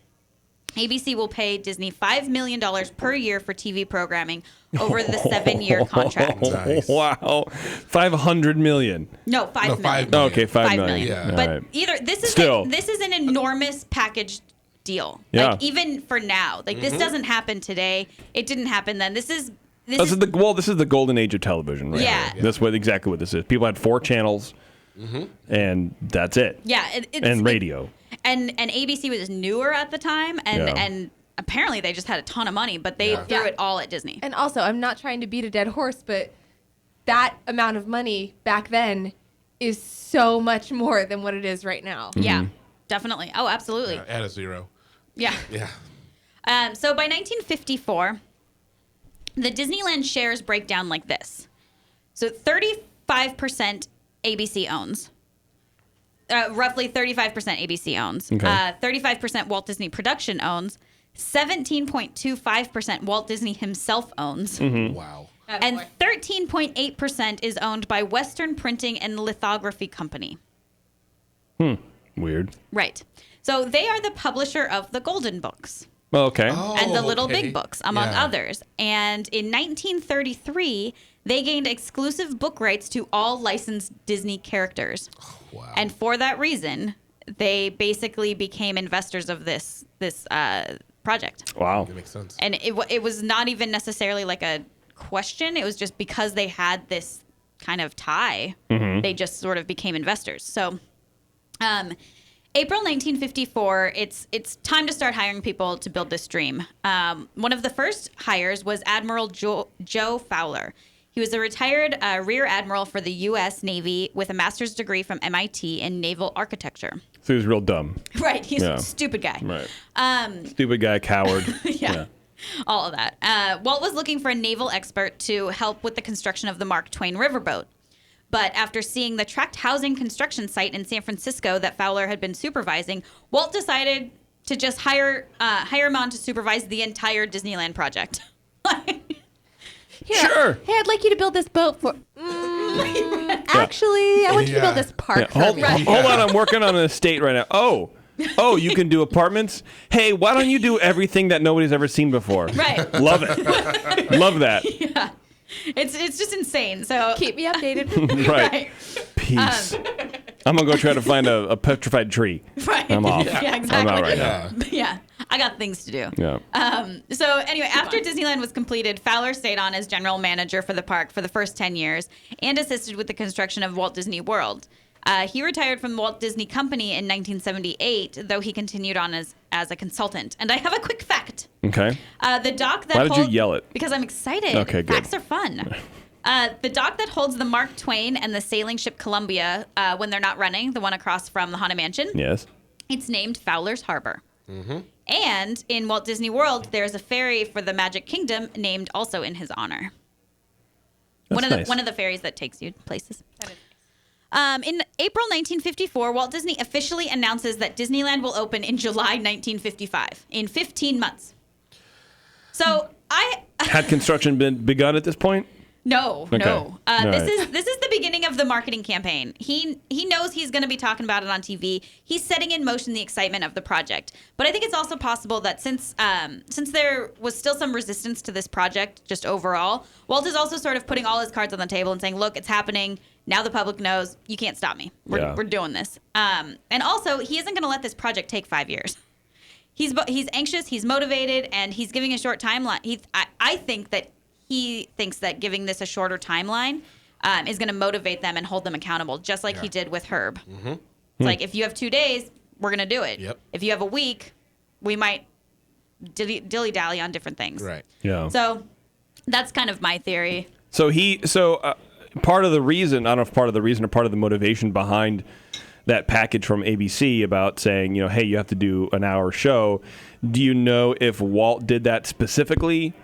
C: ABC will pay Disney $5 million per year for TV programming over the 7-year contract.
D: Nice.
B: Wow. $500 million.
C: No, $5 million.
D: $5 million.
B: Okay, $5 million.
D: Yeah.
C: But
B: All right.
C: either this is an enormous package deal.
B: Yeah.
C: Like even for now, like this doesn't happen today. It didn't happen then. This is
B: This is the golden age of television, right?
C: Yeah.
B: That's exactly what this is. People had 4 channels, and that's it.
C: Yeah,
B: and radio.
C: And ABC was newer at the time, and apparently they just had a ton of money, but they threw it all at Disney.
E: And also, I'm not trying to beat a dead horse, but that amount of money back then is so much more than what it is right now.
C: Yeah, definitely. Oh, absolutely.
D: Add a 0.
C: Yeah.
D: Yeah.
C: So by 1954, the Disneyland shares break down like this. So 35% ABC owns. Roughly 35% ABC owns.
B: Okay.
C: 35% Walt Disney Production owns. 17.25% Walt Disney himself owns.
D: Wow.
C: And 13.8% is owned by Western Printing and Lithography Company.
B: Weird.
C: Right. So they are the publisher of the Golden Books.
B: Okay.
C: And the Little
D: okay.
C: Big Books, among others. And in 1933, they gained exclusive book rights to all licensed Disney characters.
D: Wow.
C: And for that reason, they basically became investors of this project.
B: Wow.
D: That makes sense.
C: And it was not even necessarily like a question. It was just because they had this kind of tie, they just sort of became investors. So April 1954, it's time to start hiring people to build this dream. One of the first hires was Admiral Joe Fowler. He was a retired rear admiral for the U.S. Navy with a master's degree from MIT in naval architecture.
B: So he was real dumb.
C: Right, he's
B: Yeah.
C: a stupid guy.
B: Right. Stupid guy, coward.
C: Yeah. All of that. Walt was looking for a naval expert to help with the construction of the Mark Twain riverboat. But after seeing the tract housing construction site in San Francisco that Fowler had been supervising, Walt decided to just hire him on to supervise the entire Disneyland project.
E: Here,
B: Sure.
E: Hey, I'd like you to build this boat for. Actually, I want you to build this park for
B: Hold
E: me.
B: on, I'm working on an estate right now. Oh, you can do apartments? Hey, why don't you do everything that nobody's ever seen before?
C: Right.
B: Love it. Love that.
C: Yeah. It's just insane. So
E: Keep me updated.
B: Right. Peace. I'm going to go try to find a petrified tree.
C: Right.
B: I'm off.
C: Yeah, exactly.
B: I'm out right now.
C: Yeah. I got things to do.
B: Yeah.
C: So anyway, after Disneyland was completed, Fowler stayed on as general manager for the park for the first 10 years and assisted with the construction of Walt Disney World. He retired from the Walt Disney Company in 1978, though he continued on as a consultant. And I have a quick fact.
B: Okay.
C: The dock that
B: Why did you yell it?
C: Because I'm excited.
B: Okay, good.
C: Facts are fun. The dock that holds the Mark Twain and the sailing ship Columbia when they're not running, the one across from the Haunted Mansion,
B: Yes.
C: it's named Fowler's Harbor. And in Walt Disney World, there's a ferry for the Magic Kingdom named also in his honor.
B: That's nice.
C: One of the ferries that takes you places. In April 1954, Walt Disney officially announces that Disneyland will open in July 1955, in 15 months. So
B: Had construction been begun at this point?
C: No.
B: Okay.
C: No.
B: All
C: This
B: right.
C: is the beginning of the marketing campaign. He knows he's going to be talking about it on TV. He's setting in motion the excitement of the project. But I think it's also possible that since there was still some resistance to this project just overall, Walt is also sort of putting all his cards on the table and saying, "Look, it's happening. Now the public knows. You can't stop me. We're doing this." And also, he isn't going to let this project take 5 years. He's anxious, he's motivated, and he's giving a short timeline. I think that he thinks that giving this a shorter timeline is going to motivate them and hold them accountable, just like he did with Herb. Mm-hmm. It's like, if you have 2 days, we're going to do it.
D: Yep.
C: If you have a week, we might dilly-dally on different things.
D: Right.
B: Yeah.
C: So that's kind of my theory.
B: So part of the reason, I don't know if part of the reason or part of the motivation behind that package from ABC about saying, hey, you have to do an hour show. Do you know if Walt did that specifically?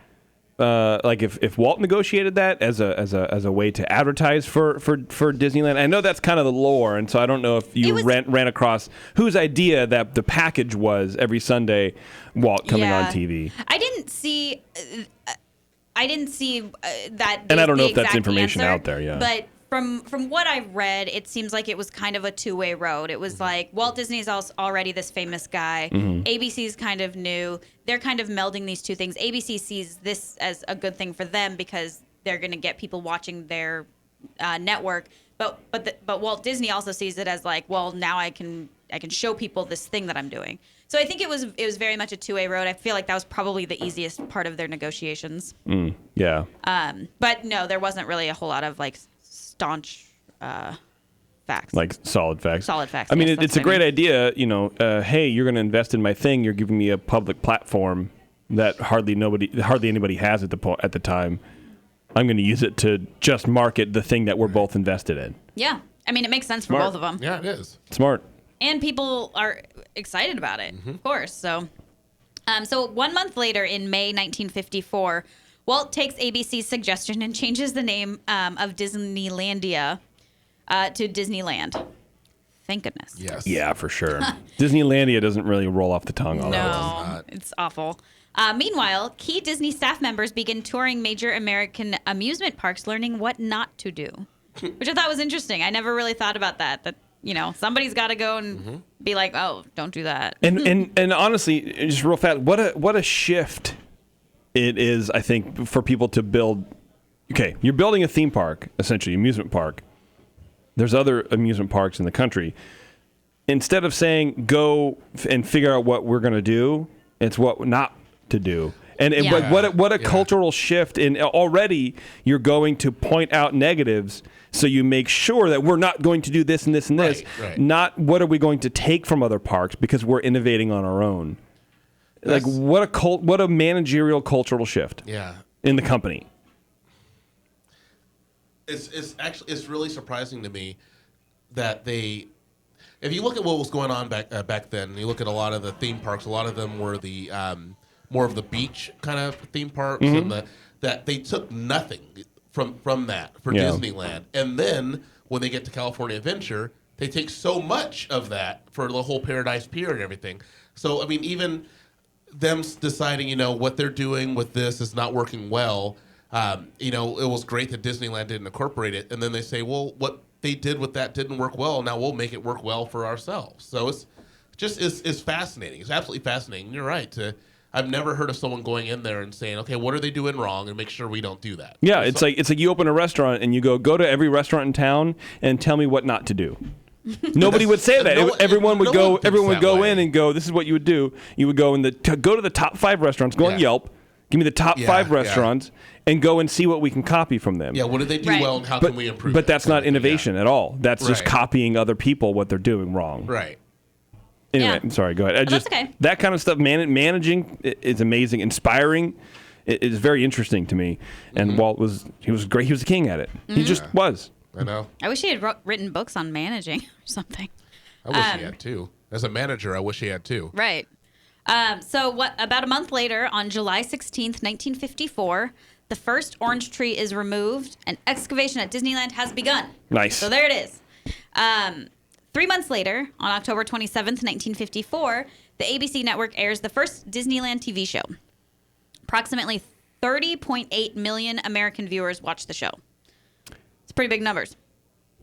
B: Like if Walt negotiated that as a way to advertise for Disneyland? I know that's kind of the lore, and so I don't know if you ran across whose idea that the package was every Sunday Walt coming on TV.
C: I didn't see that.
B: And I don't know
C: the
B: if that's
C: exact
B: information
C: answer,
B: out there. Yeah,
C: but from what I've read, it seems like it was kind of a two-way road. It was like Walt Disney's already this famous guy.
B: Mm-hmm.
C: ABC's kind of new. They're kind of melding these two things. ABC sees this as a good thing for them because they're going to get people watching their network. But Walt Disney also sees it as like, well, now I can show people this thing that I'm doing. So I think it was very much a two-way road. I feel like that was probably the easiest part of their negotiations.
B: Yeah.
C: But no, there wasn't really a whole lot of like staunch facts.
B: Like solid facts.
C: Solid facts.
B: I mean,
C: yes,
B: it's a great idea. Hey, you're going to invest in my thing. You're giving me a public platform that hardly anybody has at the time. I'm going to use it to just market the thing that we're both invested in.
C: Yeah. I mean, it makes sense
B: Smart.
C: for both of them.
D: Yeah, it is.
B: Smart.
C: And people are excited about it, of course. So 1 month later, in May 1954, Walt takes ABC's suggestion and changes the name of Disneylandia to Disneyland. Thank goodness.
D: Yes.
B: Yeah, for sure. Disneylandia doesn't really roll off the tongue.
C: No, it's awful. Meanwhile, key Disney staff members begin touring major American amusement parks, learning what not to do, which I thought was interesting. I never really thought about that. That somebody's got to go and be like, oh, don't do that.
B: And honestly, just real fast, what a shift it is, I think, for people to build. Okay, you're building a theme park, essentially, amusement park. There's other amusement parks in the country. Instead of saying, go and figure out what we're going to do, it's what not to do. And what a cultural shift. And already you're going to point out negatives, so you make sure that we're not going to do this and this and this.
D: Right.
B: Not what are we going to take from other parks because we're innovating on our own. Like what a managerial cultural shift.
D: Yeah.
B: In the company.
D: It's really surprising to me that if you look at what was going on back then, you look at a lot of the theme parks. A lot of them were the more of the beach kind of theme parks, and that they took nothing from that for Disneyland. And then when they get to California Adventure, they take so much of that for the whole Paradise Pier and everything. So I mean, even them deciding, what they're doing with this is not working well. It was great that Disneyland didn't incorporate it, and then they say, well, what they did with that didn't work well. Now we'll make it work well for ourselves. So it's fascinating. It's absolutely fascinating. You're right. I've never heard of someone going in there and saying, okay, what are they doing wrong, and make sure we don't do that.
B: Yeah, it's like you open a restaurant and you go to every restaurant in town and tell me what not to do. Nobody would say that. Everyone would go in and go, this is what you would do. You would go go to the top 5 restaurants, go on Yelp, give me the top 5 restaurants, and go and see what we can copy from them.
D: Yeah, what did they do well, and how can we improve
B: But
D: it?
B: that's not innovation at all. That's just copying other people what they're doing wrong.
D: Right.
B: Anyway,
C: Yeah.
B: I'm sorry, go ahead.
C: That's okay.
B: That kind of stuff, managing is amazing, inspiring. It is very interesting to me. And Walt was great. He was the king at it. He just was.
D: I know.
C: I wish he had written books on managing or something.
D: I wish he had too. As a manager, I wish he had too.
C: Right. About a month later, on July 16th, 1954, the first orange tree is removed and excavation at Disneyland has begun.
B: Nice.
C: So there it is. 3 months later, on October 27th, 1954, the ABC network airs the first Disneyland TV show. Approximately 30.8 million American viewers watched the show. It's pretty big numbers.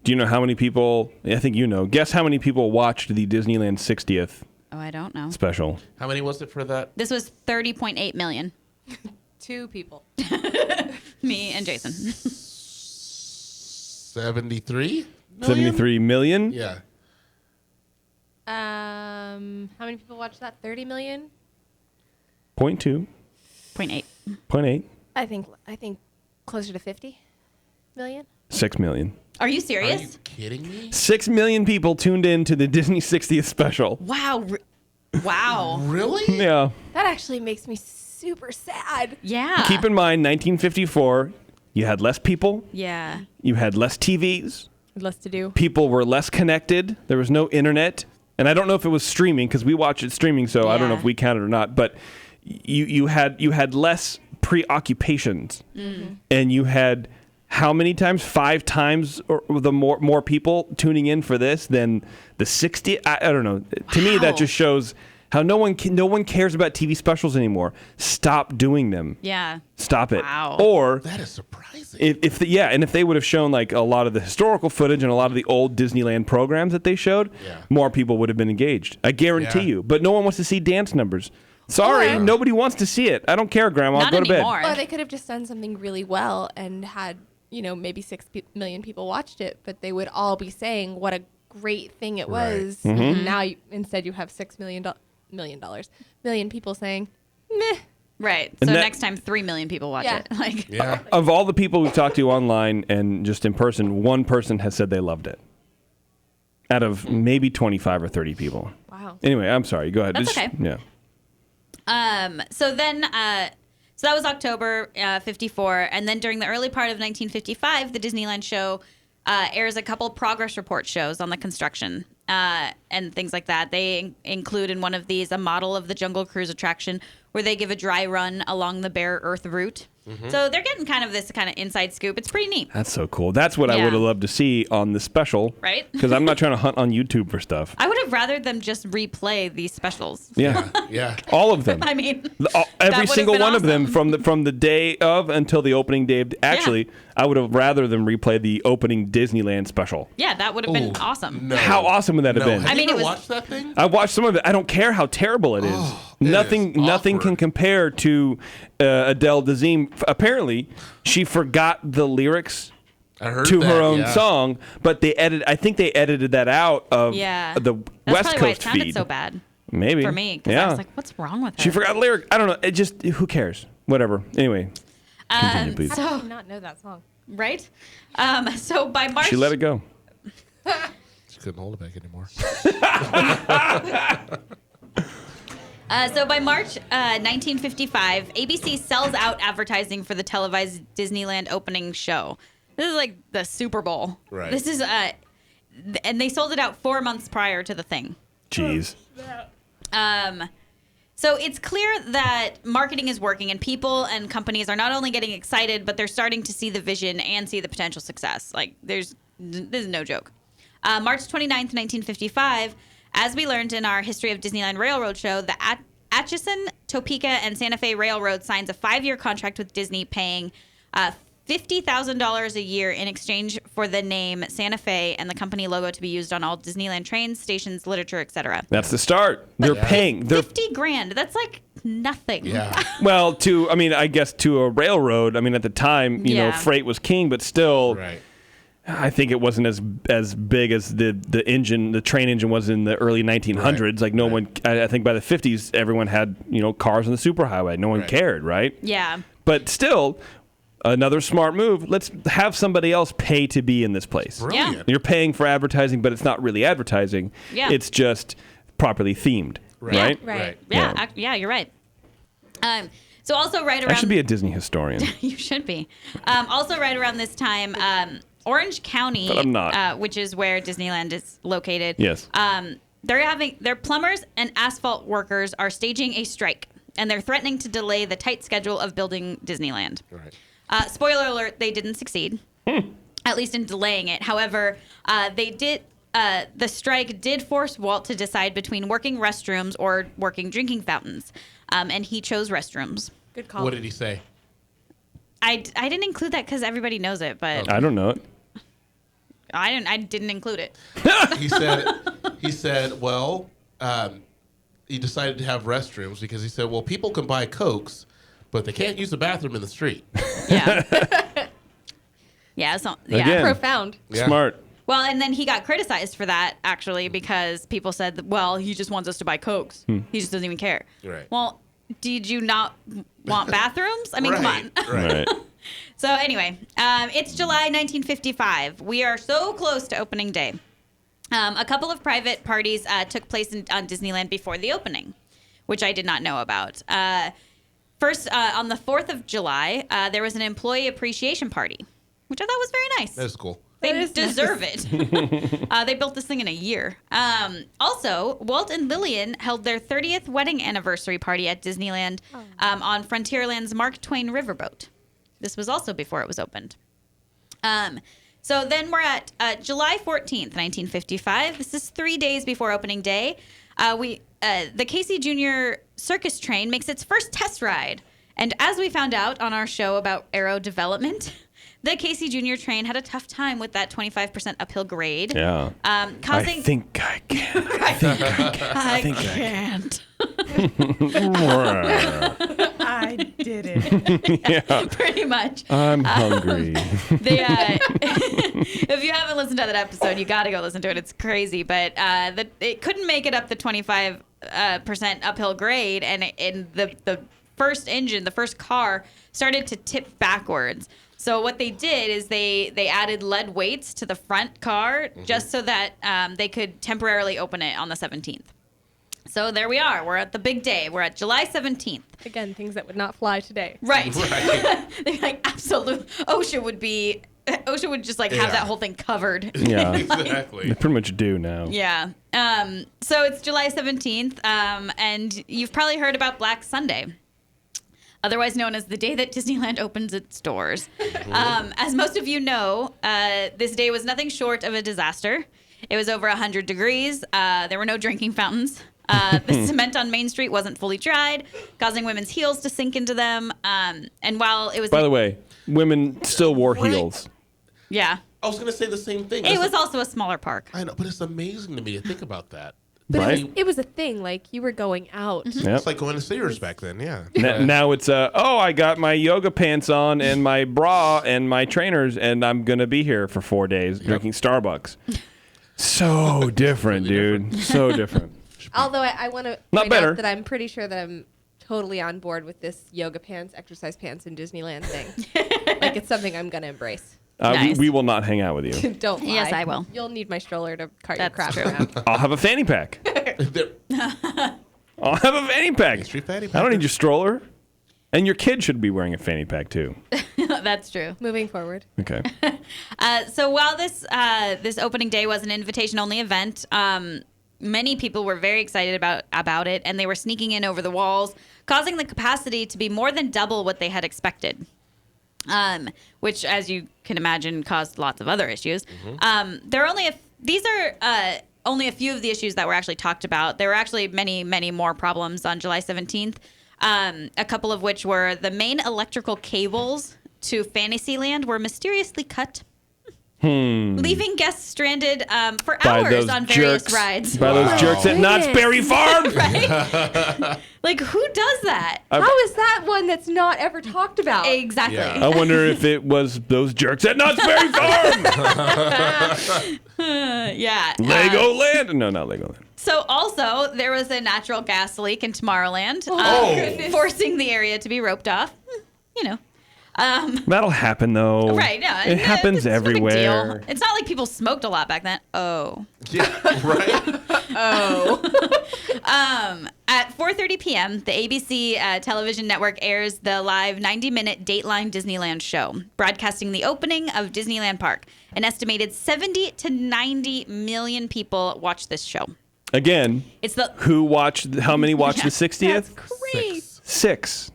B: Do you know how many people, I think you know, guess how many people watched the Disneyland 60th
C: Oh, I don't know.
B: special?
D: How many was it for that?
C: This was 30.8 million.
E: 2 people.
C: Me and Jason.
D: 73 million?
B: 73 million?
D: Yeah.
E: How many people watched that? 30 million?
B: 0.2,
C: 0.8.
B: 0.8,
E: I think closer to 50 million.
B: 6 million.
C: Are you
D: Are you
C: serious?
D: kidding me?
B: 6 million people tuned in to the Disney 60th special.
C: Wow. Wow.
D: Really?
B: Yeah.
E: That actually makes me super sad.
C: Yeah.
B: Keep in mind, 1954, you had less people,
C: Yeah.
B: you had less TVs,
E: Less to do.
B: people were less connected, there was no internet. And I don't know if it was streaming, because we watch it streaming, so I don't know
C: Yeah.
B: if we count it or not. But you had less preoccupations, and you had how many times? 5 times or the more people tuning in for this than the 60. I don't know. To me, that
C: Wow.
B: just shows how no one cares about TV specials anymore. Stop doing them.
C: Yeah.
B: Stop it.
C: Wow.
B: Or
D: That is surprising.
B: if they would have shown like a lot of the historical footage and a lot of the old Disneyland programs that they showed,
D: Yeah.
B: more people would have been engaged. I guarantee
D: Yeah.
B: you. But no one wants to see dance numbers. Sorry,
E: Or-
B: nobody wants to see it. I don't care, Grandma.
C: Not
B: Go to
C: anymore.
B: bed.
E: Or they could have just done something really well and had, maybe 6 million people watched it, but they would all be saying what a great thing it
D: Right.
E: was.
B: Mm-hmm.
E: And now instead you have million people saying, meh.
C: Right.
B: And
C: So
B: that-
C: next time 3 million people watch
E: Yeah.
C: it. Like
D: Yeah.
B: Of all the people we've talked to online and just in person, one person has said they loved it. Out of maybe 25 or 30 people.
E: Wow.
B: Anyway, I'm sorry. Go ahead.
C: That's okay.
B: Yeah.
C: So then, so that was October 54, and then during the early part of 1955, the Disneyland show airs a couple progress report shows on the construction and things like that. They include in one of these a model of the Jungle Cruise attraction where they give a dry run along the bare earth route. So they're getting kind of this kind of inside scoop. It's pretty neat.
B: That's so cool. That's what I
C: Yeah.
B: would have loved to see on the special.
C: Right?
B: Because I'm not trying to hunt on YouTube for stuff.
C: I would have rather them just replay these specials.
B: Yeah.
D: Yeah.
B: All of them.
C: I mean,
B: Every
C: would've
B: single
C: been
B: one of them
C: awesome.
B: from the day of until the opening day. Actually, I would have rather them replay the opening Disneyland special.
C: yeah, that would have been
D: Ooh,
C: awesome.
D: No.
B: How awesome would that have been?
D: Have
C: I mean,
D: you
C: it
D: ever
C: was-
D: watched that thing?
B: I watched some of it. I don't care how terrible it is.
D: it
B: nothing
D: is
B: can
D: awkward.
B: compare to Adele Dazeem. Apparently, she forgot the lyrics
D: I heard
B: to
D: that,
B: her own
D: yeah.
B: song, but I think they edited that out of
C: Yeah.
B: the
C: That's
B: West
C: probably why it
B: Coast
C: sounded
B: feed.
C: so bad
B: Maybe
C: for me. Because
B: Yeah.
C: I was like, what's wrong with her?
B: She forgot the lyric. I don't know. It just who cares? Whatever. Anyway, continue, please.
E: How did you not know that song?
C: Right? So by March...
B: She let it go.
D: She couldn't hold it back anymore.
C: So by March 1955, ABC sells out advertising for the televised Disneyland opening show. This is like the Super Bowl.
D: Right.
C: This is and they sold it out 4 months prior to the thing.
B: Jeez.
C: So it's clear that marketing is working and people and companies are not only getting excited, but they're starting to see the vision and see the potential success. Like this is no joke. March 29th, 1955, as we learned in our History of Disneyland Railroad show, the Atchison, Topeka, and Santa Fe Railroad signs a 5-year contract with Disney paying $50,000 a year in exchange for the name Santa Fe and the company logo to be used on all Disneyland trains, stations, literature, etc.
B: That's the start. They're paying. They're
C: $50,000. That's like nothing.
D: Yeah.
B: well I guess to a railroad. I mean, at the time, you know,
C: Yeah.
B: freight was king, but still,
D: Right.
B: I think it wasn't as big as the train engine was in the early 1900s.
D: Right.
B: Like no one, I think by the 50s, everyone had, you know, cars on the superhighway. No one
D: Right.
B: cared, right?
C: Yeah.
B: But still, another smart move. Let's have somebody else pay to be in this place.
D: Brilliant.
B: You're paying for advertising, but it's not really advertising.
C: Yeah.
B: It's just properly themed, right?
E: Right.
C: Yeah, you're right. So also right around
B: I should be a Disney historian.
C: you should be. Also right around this time, Orange County,
B: But I'm not.
C: which is where Disneyland is located.
B: Yes.
C: Their plumbers and asphalt workers are staging a strike, and they're threatening to delay the tight schedule of building Disneyland.
D: Right.
C: Spoiler alert: they didn't succeed, at least in delaying it. However, they did. The strike did force Walt to decide between working restrooms or working drinking fountains, and he chose restrooms.
E: Good call.
D: What did he say?
C: I didn't include that because everybody knows it, but
B: I don't know it.
C: I didn't include it.
D: He said, well, he decided to have restrooms because he said, well, people can buy Cokes, but they can't use the bathroom in the street.
C: Yeah. Yeah. So yeah.
B: Again.
E: Profound.
D: Yeah.
B: Smart.
C: Well, and then he got criticized for that actually because people said, that, well, he just wants us to buy Cokes. He just doesn't even care.
D: Right.
C: Well, did you not want bathrooms? I mean, come on.
D: Right.
C: So anyway, it's July 1955. We are so close to opening day. A couple of private parties took place on Disneyland before the opening, which I did not know about. First, on the 4th of July, there was an employee appreciation party, which I thought was very nice.
D: That is cool.
C: They deserve it. They built this thing in a year. Also, Walt and Lillian held their 30th wedding anniversary party at Disneyland on Frontierland's Mark Twain riverboat. This was also before it was opened. So then we're at July 14th, 1955. This is 3 days before opening day. The Casey Jr. circus train makes its first test ride. And as we found out on our show about aero development, the Casey Jr. train had a tough time with that 25% uphill grade.
B: Yeah.
C: Causing...
B: I think I can.
C: I can't.
H: I did it.
B: Yeah.
C: Pretty much.
B: I'm hungry.
C: If you haven't listened to that episode, you got to go listen to it. It's crazy. But it couldn't make it up the 25% uphill grade. And the first engine, the first car, started to tip backwards. So what they did is they added lead weights to the front car just so that they could temporarily open it on the 17th. So there we are. We're at the big day. We're at July 17th.
E: Again, things that would not fly today.
C: Right. They're like, absolute. OSHA would just like have that whole thing covered.
B: Yeah.
D: Exactly.
B: They pretty much do now.
C: Yeah. So it's July 17th, and you've probably heard about Black Sunday, otherwise known as the day that Disneyland opens its doors. As most of you know, this day was nothing short of a disaster. It was over 100 degrees. There were no drinking fountains. The cement on Main Street wasn't fully dried, causing women's heels to sink into them. And while it was...
B: By the way, women still wore heels.
C: Yeah.
D: I was going to say the same thing.
C: It was also a smaller park.
D: I know, but it's amazing to me to think about that.
E: But
B: Right?
E: it was a thing. Like, you were going out.
B: Yep.
D: It's like going to Sears back then, yeah.
B: Now it's, I got my yoga pants on and my bra and my trainers, and I'm going to be here for 4 days drinking Starbucks. So different, dude. So different.
E: Although I want to
B: Not
E: point
B: better.
E: out that I'm pretty sure that I'm totally on board with this yoga pants, exercise pants, and Disneyland thing. Like, it's something I'm going to embrace.
C: Nice.
B: We will not hang out with you.
E: Don't lie.
C: Yes, I will.
E: You'll need my stroller to cart
C: That's
E: your crap
C: true.
E: around.
B: I'll have a fanny pack. I'll have a fanny pack.
D: Street fanny
B: I don't need your stroller. And your kid should be wearing a fanny pack, too.
C: That's true.
E: Moving forward.
B: Okay.
C: So while this opening day was an invitation-only event, many people were very excited about it, and they were sneaking in over the walls, causing the capacity to be more than double what they had expected. Which, as you can imagine, caused lots of other issues. There are these are only a few of the issues that were actually talked about. There were actually many, many more problems on July 17th. A couple of which were the main electrical cables to Fantasyland were mysteriously cut, leaving guests stranded for hours on various rides.
B: By those jerks at Knott's Berry Farm.
C: Right? Like, who does that?
E: How is that one that's not ever talked about?
C: Exactly.
D: Yeah.
B: I wonder if it was those jerks at Knott's Berry Farm.
C: Yeah.
B: Legoland? No, not Legoland.
C: So also, there was a natural gas leak in Tomorrowland,
D: goodness.
C: forcing the area to be roped off. You know.
B: That'll happen, though.
C: Right, no.
B: It happens
C: it's no big deal.
B: everywhere.
C: It's not like people smoked a lot back then. Oh.
D: Yeah, right?
C: At 4:30 p.m., the ABC television network airs the live 90-minute Dateline Disneyland show, broadcasting the opening of Disneyland Park. An estimated 70 to 90 million people watch this show.
B: Again,
C: It's the
B: how many watched the 60th?
E: That's great.
B: 6.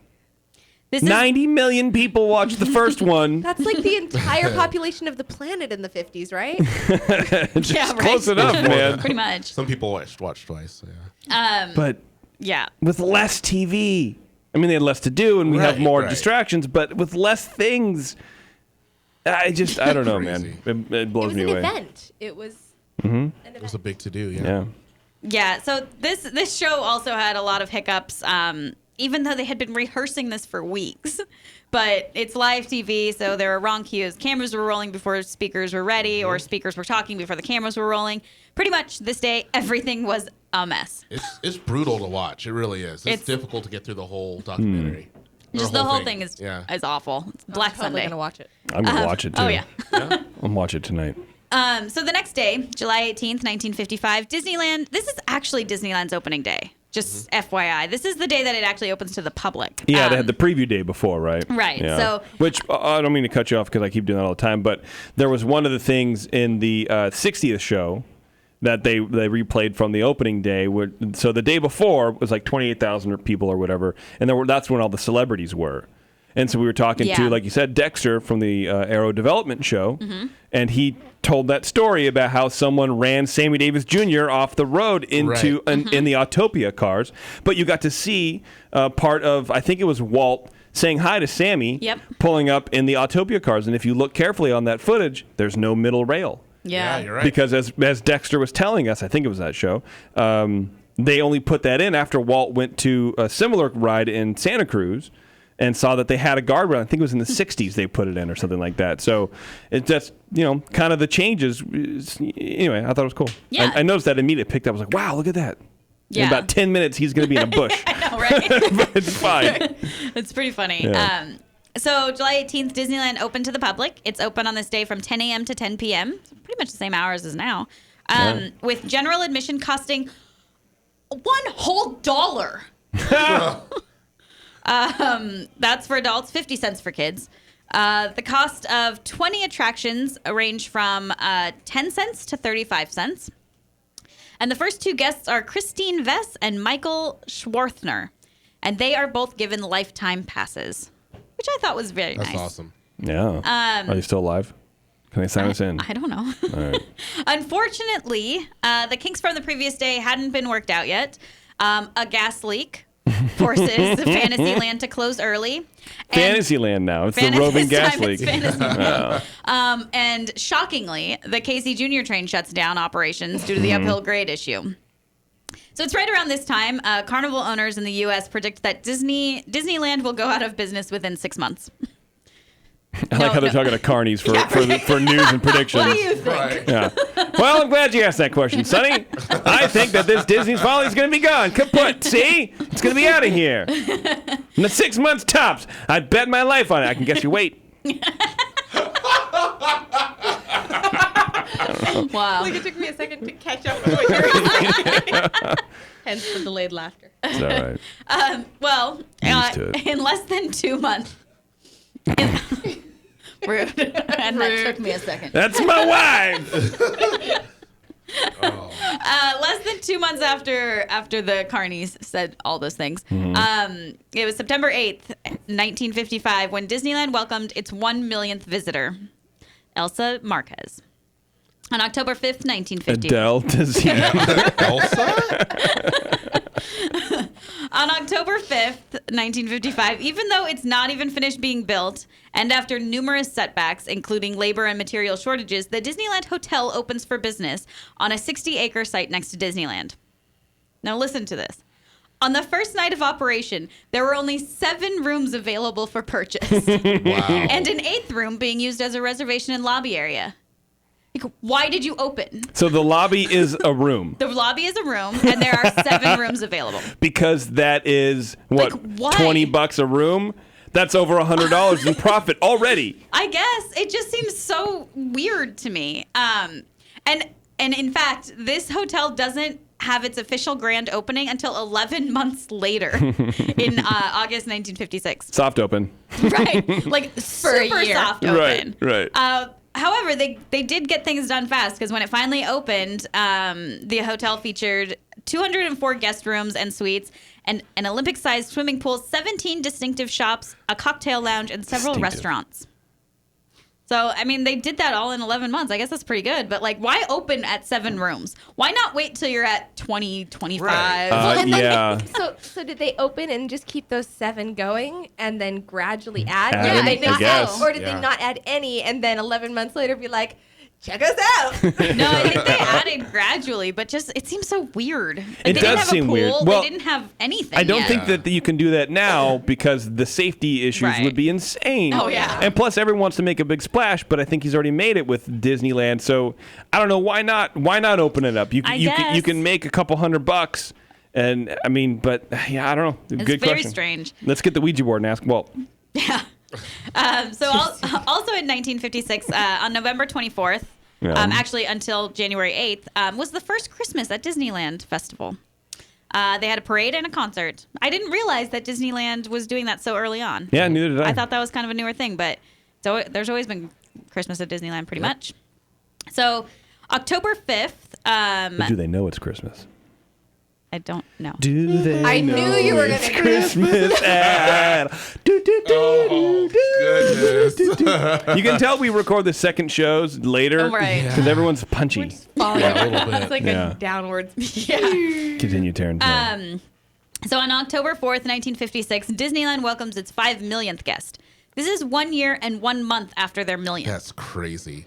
C: this is
B: 90 million people watched the first one.
E: That's like the entire population of the planet in the 50s, right?
B: Just
C: Yeah, right.
B: close enough, man.
C: pretty much.
D: Some people watched twice. Yeah.
B: But
C: Yeah.
B: with less TV. I mean, they had less to do, and we have more
D: right.
B: distractions, but with less things, I don't know, man. It blows me away.
E: It was an event. It was an event.
D: It was a big to do.
B: Yeah.
C: Yeah, so this show also had a lot of hiccups, even though they had been rehearsing this for weeks. But it's live TV, so there were wrong cues. Cameras were rolling before speakers were ready, or speakers were talking before the cameras were rolling. Pretty much this day, everything was a mess.
D: It's brutal to watch. It really is. It's difficult to get through the whole documentary.
C: Just the whole thing is awful. It's Black
E: I'm totally
C: Sunday.
E: gonna watch it.
B: I'm going to watch it, too.
C: Oh, yeah.
B: I'll watch it tonight.
C: So the next day, July 18th, 1955, Disneyland. This is actually Disneyland's opening day. Just FYI, this is the day that it actually opens to the public.
B: Yeah, they had the preview day before, right?
C: Right,
B: Yeah.
C: so-
B: which I don't mean to cut you off because I keep doing that all the time, but there was one of the things in the 60th show that they replayed from the opening day. So the day before was like 28,000 people or whatever, and that's when all the celebrities were. And so we were talking to, like you said, Dexter from the Aero Development Show, and he told that story about how someone ran Sammy Davis Jr. off the road into in the Autopia cars. But you got to see part of, I think it was Walt saying hi to Sammy, pulling up in the Autopia cars. And if you look carefully on that footage, there's no middle rail.
C: Yeah,
D: you're right.
B: Because as Dexter was telling us, I think it was that show, they only put that in after Walt went to a similar ride in Santa Cruz and saw that they had a guardrail. I think it was in the 60s they put it in or something like that. So it's just, kind of the changes. Anyway, I thought it was cool.
C: Yeah.
B: I noticed that immediately picked up. I was like, wow, look at that.
C: Yeah.
B: In about 10 minutes, he's going to be in a bush.
C: I know, right?
B: But it's fine.
C: It's pretty funny.
B: Yeah.
C: So July 18th, Disneyland opened to the public. It's open on this day from 10 a.m. to 10 p.m. So pretty much the same hours as now. With general admission costing $1 whole. That's for adults, 50 cents for kids. The cost of 20 attractions range from 10 cents to 35 cents. And the first two guests are Christine Vess and Michael Schwartzner. And they are both given lifetime passes, which I thought was very nice.
D: That's awesome.
B: Yeah. Are they still alive? Can they sign us in?
C: I don't know.
B: All right.
C: Unfortunately, the kinks from the previous day hadn't been worked out yet. A gas leak forces Fantasyland to close early.
B: Fantasyland now. It's the roving gas leak.
C: And shockingly, the Casey Jr. train shuts down operations due to the uphill grade issue. So it's right around this time, carnival owners in the U.S. predict that Disneyland will go out of business within 6 months.
B: I like how they're talking to carnies for news and predictions.
C: What do you think?
D: Right.
B: Yeah. Well, I'm glad you asked that question, Sonny. I think that this Disney's Folly is going to be gone. Kaput. See? It's going to be out of here. In the 6 months tops. I'd bet my life on it. I can guess your weight.
C: Wow.
E: Like it took me a second to catch up with what you were saying. Hence the delayed laughter.
B: It's all right.
C: Well,
B: Used to it.
C: in less than 2 months. Rude. And that took me a second.
B: That's my wife.
C: Less than 2 months after the carnies said all those things, it was September 8th, 1955, when Disneyland welcomed its 1 millionth visitor, Elsa Marquez. On October 5th, 1950.
B: Adele Dazeem.
D: Elsa?
C: On October 5th, 1955, even though it's not even finished being built, and after numerous setbacks, including labor and material shortages, the Disneyland Hotel opens for business on a 60-acre site next to Disneyland. Now listen to this. On the first night of operation, there were only 7 rooms available for purchase.
D: Wow.
C: And an 8th room being used as a reservation and lobby area. Like, why did you open?
B: So the lobby is a room.
C: The lobby is a room, and there are 7 rooms available.
B: Because that is, what,
C: why?
B: $20 a room? That's over $100 in profit already.
C: I guess. It just seems so weird to me. And in fact, this hotel doesn't have its official grand opening until 11 months later in August 1956.
B: Soft open.
C: Right. Like, super
E: year.
C: soft open.
B: Right.
C: However, they did get things done fast because when it finally opened, the hotel featured 204 guest rooms and suites, and an Olympic-sized swimming pool, 17 distinctive shops, a cocktail lounge, and several restaurants. So, I mean, they did that all in 11 months. I guess that's pretty good. But, like, why open at 7 rooms? Why not wait till you're at 20, 25?
D: Right.
E: And then
B: Yeah.
E: So did they open and just keep those 7 going and then gradually add?
B: Add
C: them,
E: Did they
C: I
E: not
B: guess.
E: Or did
D: Yeah.
E: they not add any and then 11 months later be like, check us out?
C: No, I think they added gradually, but just it seems so weird. Like,
B: It
C: they
B: does
C: didn't have
B: seem
C: a pool,
B: weird. Well,
C: they didn't have anything.
B: I don't
C: yet.
B: think that you can do that now because the safety issues
C: Right.
B: would be insane.
C: Oh, yeah.
B: And plus, everyone wants to make a big splash, but I think he's already made it with Disneyland. So I don't know why not. Why not open it up? You
C: I
B: you
C: guess.
B: you can make a couple $100, and I mean, but yeah, I don't know.
C: It's
B: Good
C: very
B: question.
C: strange.
B: Let's get the Ouija board and ask Walt.
C: Yeah. Also in 1956, on November 24th,
B: Yeah.
C: actually until January 8th, was the first Christmas at Disneyland Festival. They had a parade and a concert. I didn't realize that Disneyland was doing that so early on.
B: Yeah, neither did I.
C: I thought that was kind of a newer thing, but so there's always been Christmas at Disneyland pretty much. So October 5th,
B: But do they know it's Christmas?
C: I don't know.
B: Do they
E: I
B: know
E: knew you were
B: it's
E: gonna-
B: Christmas?
D: Goodness.
B: You can tell we record the second shows later
C: Right.
B: because everyone's punchy.
E: Falling
D: Yeah, a
E: apart.
D: little bit.
E: It's like
B: Yeah.
E: a downward.
B: Continue, Taren.
C: So on October 4th, 1956, Disneyland welcomes its 5 millionth guest. This is 1 year and 1 month after their millionth.
D: That's crazy.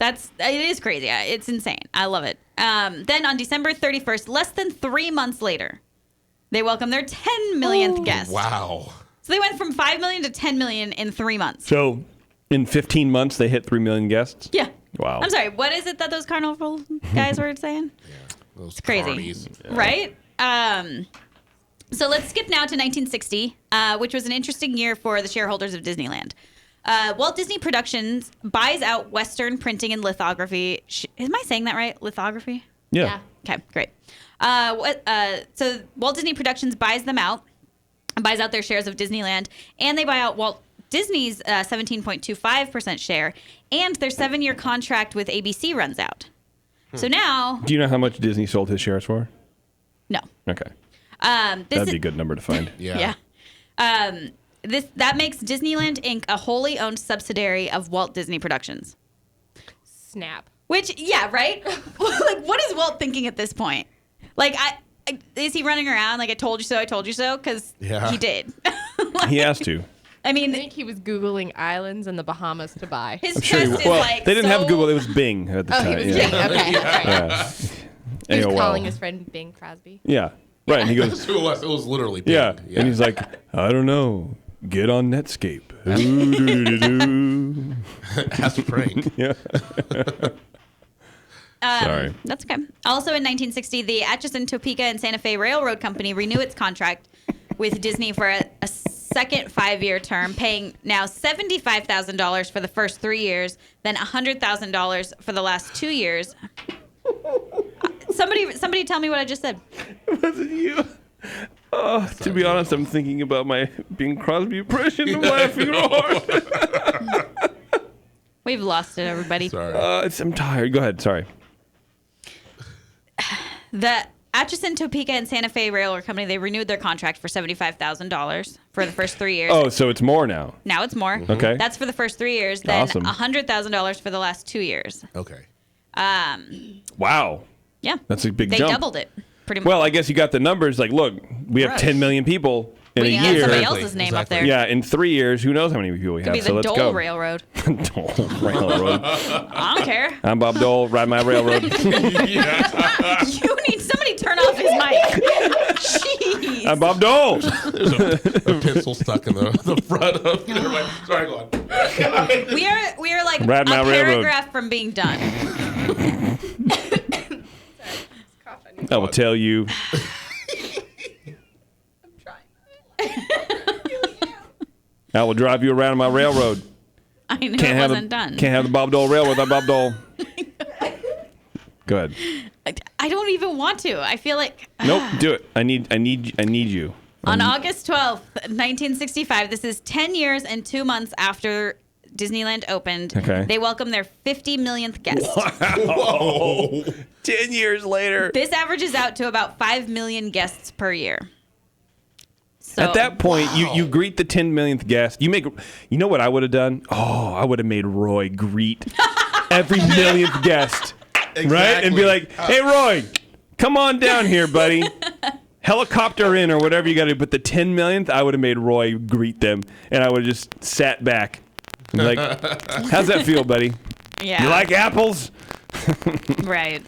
C: It is crazy. It's insane. I love it. Then on December 31st, less than 3 months later, they welcome their 10 millionth guest.
D: Wow.
C: So they went from 5 million to 10 million in 3 months.
B: So, in 15 months, they hit 3 million guests?
C: Yeah.
B: Wow.
C: I'm sorry. What is it that those carnival guys were saying?
D: Those
C: Crazy.
D: carnies.
C: Right? So let's skip now to 1960, which was an interesting year for the shareholders of Disneyland. Walt Disney Productions buys out Western Printing and Lithography. Am I saying that right? Lithography?
B: Yeah.
C: Okay, great. So Walt Disney Productions buys them out, buys out their shares of Disneyland, and they buy out Walt Disney's 17.25% share, and their 7-year contract with ABC runs out. So now,
B: Do you know how much Disney sold his shares for?
C: no.
B: Okay.
C: This
B: That'd
C: is,
B: be a good number to find.
D: Yeah.
C: Yeah. That makes Disneyland Inc. a wholly owned subsidiary of Walt Disney Productions.
E: Snap.
C: Which, yeah, right? Like, what is Walt thinking at this point? Like, is he running around like, I told you so, I told you so? Because
D: Yeah.
C: he did.
B: He has to.
C: I
E: I
C: mean,
E: think he was Googling islands in the Bahamas to buy.
C: his
B: I'm sure he,
C: chest is
B: well,
C: like
B: they didn't have
C: so-
B: Google. It was Bing at the
E: Oh,
B: time.
E: he was
B: yeah.
E: Bing. Okay. Right.
B: Yeah.
E: He was
B: AOL.
E: calling his friend Bing Crosby.
B: Yeah. Right. And he goes,
D: That's who it was. It was literally big.
B: yeah. And he's like, I don't know. Get on Netscape. Ooh-doo-doo-doo.
D: Ask Frank.
B: Yeah. Sorry.
C: That's okay. Also in 1960, the Atchison, Topeka, and Santa Fe Railroad Company renew its contract with Disney for a second 5-year term, paying now $75,000 for the first 3 years, then $100,000 for the last 2 years. Somebody tell me what I just said.
B: Wasn't you? Oh, to be honest, I'm thinking about my Bing Crosby impression and laughing real hard.
C: We've lost it, everybody.
D: Sorry.
B: I'm tired. Go ahead. Sorry.
C: The Atchison, Topeka, and Santa Fe Railroad Company, they renewed their contract for $75,000 for the first 3 years.
B: Oh, so it's more now.
C: Now it's more.
B: Okay.
C: That's for the first 3 years. Then
B: Awesome.
C: $100,000 for the last 2 years.
D: Okay.
B: Wow.
C: Yeah.
B: That's a big
C: They
B: jump.
C: doubled it. Pretty much.
B: Well, I guess you got the numbers. Like, look, we have
C: Right.
B: 10 million people in
C: We
B: a
C: got
B: year.
C: somebody
D: Exactly,
C: else's name up
D: exactly.
C: there.
B: Yeah, in 3 years, who knows how many people we
C: Could
B: have.
C: be
B: So
C: the
B: let's
C: Dole
B: go.
C: Railroad.
B: Dole Railroad.
C: I don't care.
B: I'm Bob Dole. Ride my railroad.
C: You need somebody turn off his mic. Jeez.
B: I'm Bob Dole.
D: There's a pencil stuck in the front of. Never mind. Sorry, go on.
C: We are like
B: Ride my
C: a
B: railroad.
C: paragraph from being done.
B: I will tell you. I will drive you around my railroad.
C: I knew
B: Can't
C: it
B: have
C: wasn't
B: the,
C: done.
B: Can't have the Bob Dole Railroad without Bob Dole. Go ahead.
C: I don't even want to. I feel like
B: Nope, do it. I need you.
C: on August 12th, 1965, this is 10 years and 2 months after Disneyland opened.
B: Okay.
C: They welcomed their 50 millionth guest.
B: Whoa. 10 years later.
C: This averages out to about 5 million guests per year. So,
B: At that point, you greet the 10 millionth guest. You know what I would have done? Oh, I would have made Roy greet every millionth guest, right? And be like, "Hey, Roy, come on down here, buddy. Helicopter in or whatever you got to do." But the 10 millionth, I would have made Roy greet them, and I would have just sat back, and be like, "How's that feel, buddy?
C: yeah.
B: You like apples?"
C: Right.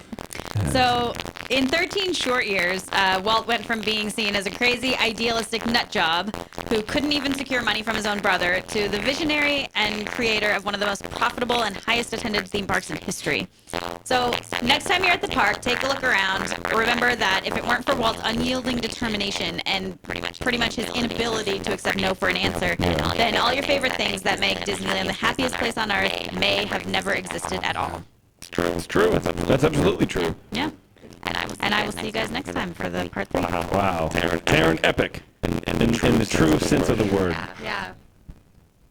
C: So, in 13 short years, Walt went from being seen as a crazy, idealistic nut job who couldn't even secure money from his own brother to the visionary and creator of one of the most profitable and highest attended theme parks in history. So, next time you're at the park, take a look around. Remember that if it weren't for Walt's unyielding determination and pretty much his inability to accept no for an answer, then all your favorite things that make Disneyland the happiest place on earth may have never existed at all.
B: It's true. That's absolutely true.
C: Yeah. And I will see you guys next time for the part 3.
B: Wow. Taren epic in the true sense of the word.
E: Yeah.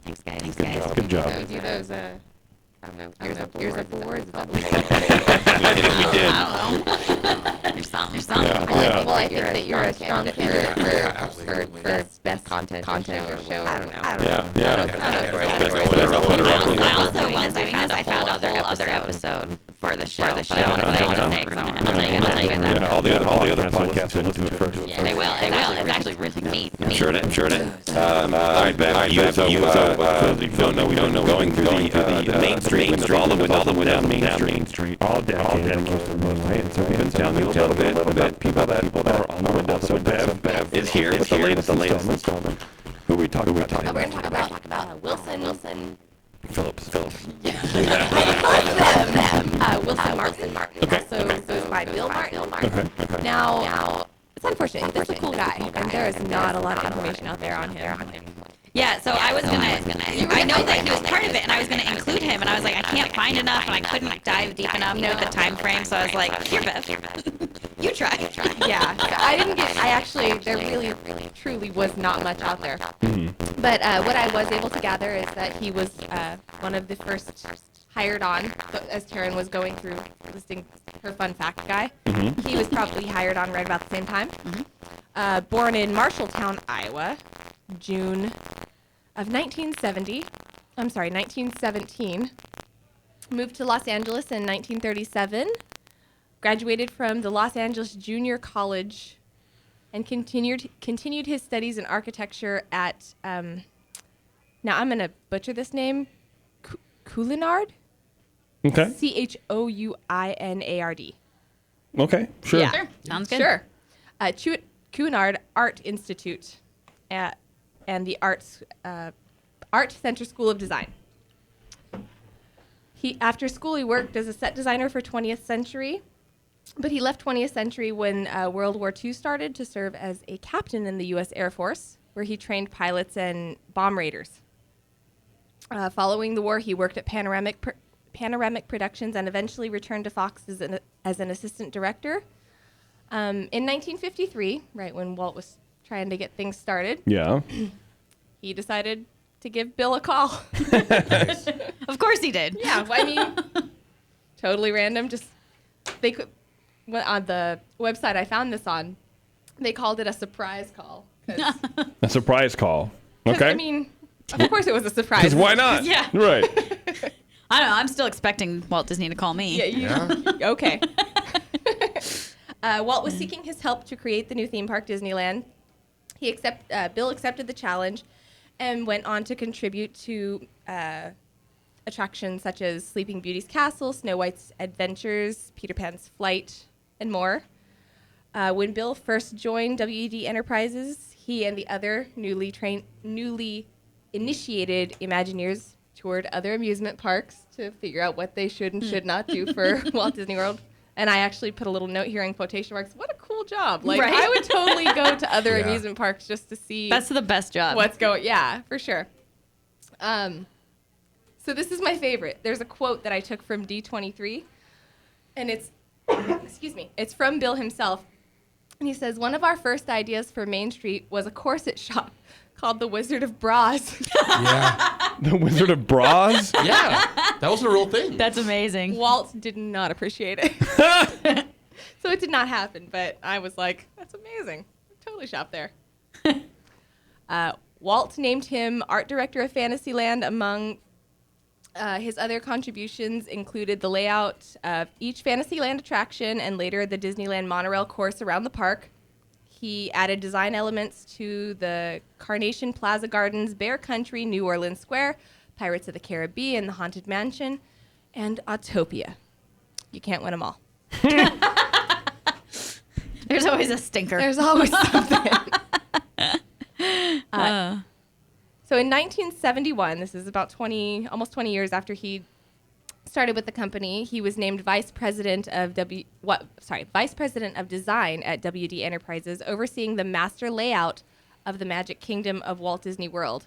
H: Thanks, guys.
B: Good job.
E: So do those ears up awards.
B: We did.
C: I don't know. There's something.
E: Well, I think that you're a strong candidate for best content show. I don't know.
B: Yeah.
C: I also, while doing this, I found other episode for the show.
B: All the other podcasts will listen to it first.
C: They will. It's actually really neat.
B: I'm sure it is. All right, Ben. We don't know. Going through the main street, all the way down Main Street, all dedicated to the most. Right? So we've been down a little bit. People that are on the window. So Bev is here with the latest installment. Who are we talking about?
E: We're going to talk about Wilson
B: Phillips.
E: Wilson Martin.
B: Okay.
E: Also goes by Bill Martin. Now, it's unfortunate. This is a cool guy, and there is not a lot of information out there on him.
C: Yeah, so I was gonna. I know that he was part of it, and I was gonna include him, and I was like, I can't find enough, and I couldn't dive deep enough with the time frame, so I was like, here, Beth, you try.
E: Yeah, there really, truly was not much out there. But what I was able to gather is that he was one of the first hired on, as Taren was going through listing her fun fact guy. He was probably hired on right about the same time. Born in Marshalltown, Iowa, June of 1917. Moved to Los Angeles in 1937. Graduated from the Los Angeles Junior College and continued his studies in architecture at, now I'm going to butcher this name, Coulinard?
B: Okay.
E: Chouinard.
B: Okay. Sure.
E: Yeah.
C: Sure. Sounds good.
E: Sure. Couinard Art Institute and the Art Center School of Design. After school, he worked as a set designer for 20th Century, but he left 20th Century when World War II started to serve as a captain in the U.S. Air Force, where he trained pilots and bomb raiders. Following the war, he worked at Panoramic Productions and eventually returned to Fox as an assistant director. In 1953, right when Walt was trying to get things started,
B: Yeah.
E: he decided to give Bill a call.
C: Of course he did.
E: Yeah, I mean, totally random. On the website I found this on, they called it a surprise call.
B: A surprise call. Okay.
E: I mean, of course it was a surprise.
B: Because why not?
C: Yeah.
B: Right.
C: I don't know. I'm still expecting Walt Disney to call me.
E: Okay. Walt was seeking his help to create the new theme park, Disneyland. Bill accepted the challenge and went on to contribute to attractions such as Sleeping Beauty's Castle, Snow White's Adventures, Peter Pan's Flight, and more. When Bill first joined WED Enterprises, he and the other newly initiated Imagineers toured other amusement parks to figure out what they should and should not do for Walt Disney World. And I actually put a little note here in quotation marks. What a cool job. Like,
C: Right?
E: I would totally go to other amusement parks just to see
C: That's the best job.
E: what's going. Yeah, for sure. So this is my favorite. There's a quote that I took from D23, and it's, it's from Bill himself. And he says, one of our first ideas for Main Street was a corset shop called the Wizard of Bras.
D: Yeah.
B: The Wizard of Bras?
D: Yeah. That was a real thing.
C: That's amazing.
E: Walt did not appreciate it. So it did not happen, but I was like, that's amazing. Totally shop there. Walt named him art director of Fantasyland. Among his other contributions included the layout of each Fantasyland attraction and later the Disneyland monorail course around the park. He added design elements to the Carnation Plaza Gardens, Bear Country, New Orleans Square, Pirates of the Caribbean, the Haunted Mansion, and Autopia. You can't win them all.
C: There's always a stinker.
E: There's always something. So in 1971, this is about almost 20 years after he started with the company, he was named vice president of Design at WD Enterprises, overseeing the master layout of the Magic Kingdom of Walt Disney World.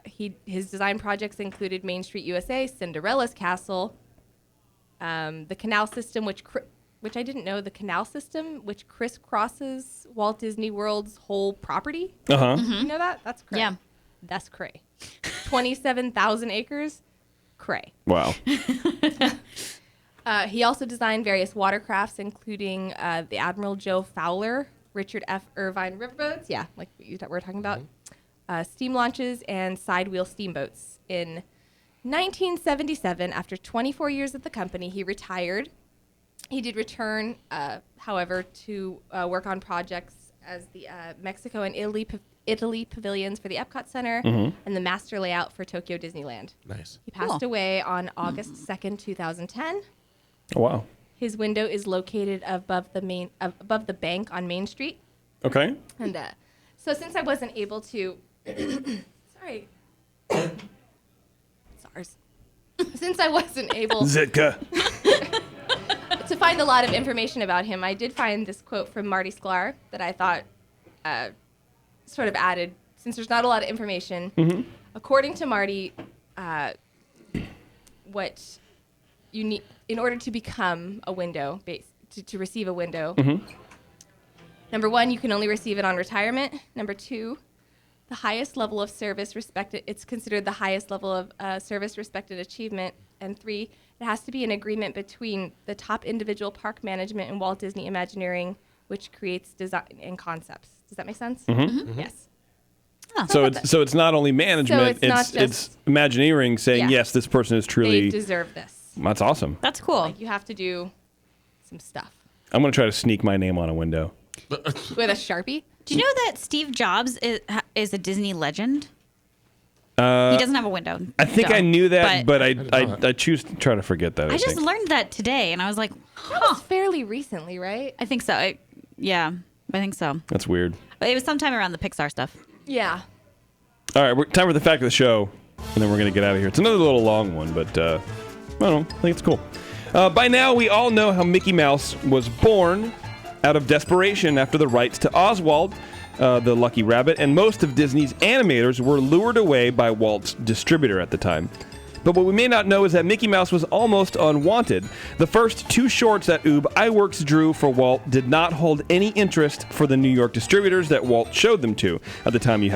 E: His design projects included Main Street USA, Cinderella's Castle, the canal system, which I didn't know, the canal system, which crisscrosses Walt Disney World's whole property.
B: Uh-huh.
E: You know that? That's cray.
C: Yeah.
E: That's cray. 27,000 acres. Cray.
B: Wow.
E: He also designed various watercrafts, including the Admiral Joe Fowler, Richard F. Irvine riverboats. Yeah, like we're talking about. Steam launches and side wheel steamboats. In 1977, after 24 years at the company, he retired. He did return, however, to work on projects as the Mexico and Italy pavilions for the Epcot Center and the master layout for Tokyo Disneyland.
D: Nice.
E: He passed away on August 2nd, 2010.
B: Oh, wow.
E: His window is located above the bank on Main Street.
B: Okay.
E: And so since I wasn't able to, sorry, SARS. Since I wasn't able
B: Zitka.
E: to find a lot of information about him, I did find this quote from Marty Sklar that I thought sort of added, since there's not a lot of information. According to Marty, what you need in order to become a window, to receive a window, number one, you can only receive it on retirement. Number two, the highest level of service respected, it's considered the highest level of service respected achievement. And three, it has to be an agreement between the top individual park management and Walt Disney Imagineering, which creates design and concepts. Does that make sense? Yes.
B: So it's not only management,
E: So it's
B: it's Imagineering saying,
E: Yeah.
B: yes, this person is
E: They
B: truly...
E: deserve this.
B: That's awesome.
C: That's cool.
E: Like, you have to do some stuff.
B: I'm going to try to sneak my name on a window.
E: With a Sharpie?
C: Do you know that Steve Jobs is a Disney legend? He doesn't have a window.
B: I think I knew that, but I choose to try to forget that.
C: I just
B: think.
C: learned that today, and I was like,
E: That was fairly recently, right?
C: I think so. I think so.
B: That's weird.
C: It was sometime around the Pixar stuff.
E: Yeah.
B: All right, time for the fact of the show, and then we're going to get out of here. It's another little long one, but I don't know. I think it's cool. By now, we all know how Mickey Mouse was born out of desperation after the rights to Oswald, the Lucky Rabbit, and most of Disney's animators were lured away by Walt's distributor at the time. But what we may not know is that Mickey Mouse was almost unwanted. The first two shorts that Iwerks drew for Walt did not hold any interest for the New York distributors that Walt showed them to. At the time, you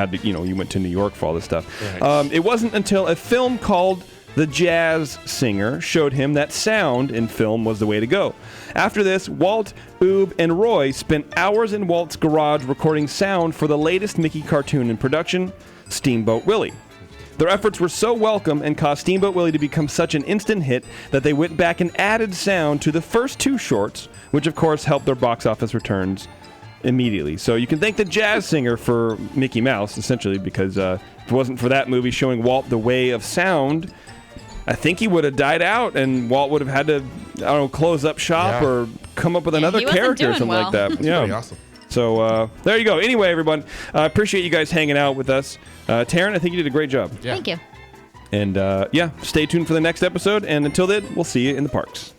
B: went to New York for all this stuff. Right. It wasn't until a film called The Jazz Singer showed him that sound in film was the way to go. After this, Walt, and Roy spent hours in Walt's garage recording sound for the latest Mickey cartoon in production, Steamboat Willie. Their efforts were so welcome and caused Steamboat Willie to become such an instant hit that they went back and added sound to the first two shorts, which of course helped their box office returns immediately. So you can thank The Jazz Singer for Mickey Mouse, essentially, because if it wasn't for that movie showing Walt the way of sound, I think he would have died out and Walt would have had to, close up shop or come up with another character or something like that.
D: That's pretty awesome.
B: So there you go. Anyway, everyone, I appreciate you guys hanging out with us. Taren, I think you did a great job.
C: Thank you.
B: And stay tuned for the next episode. And until then, we'll see you in the parks.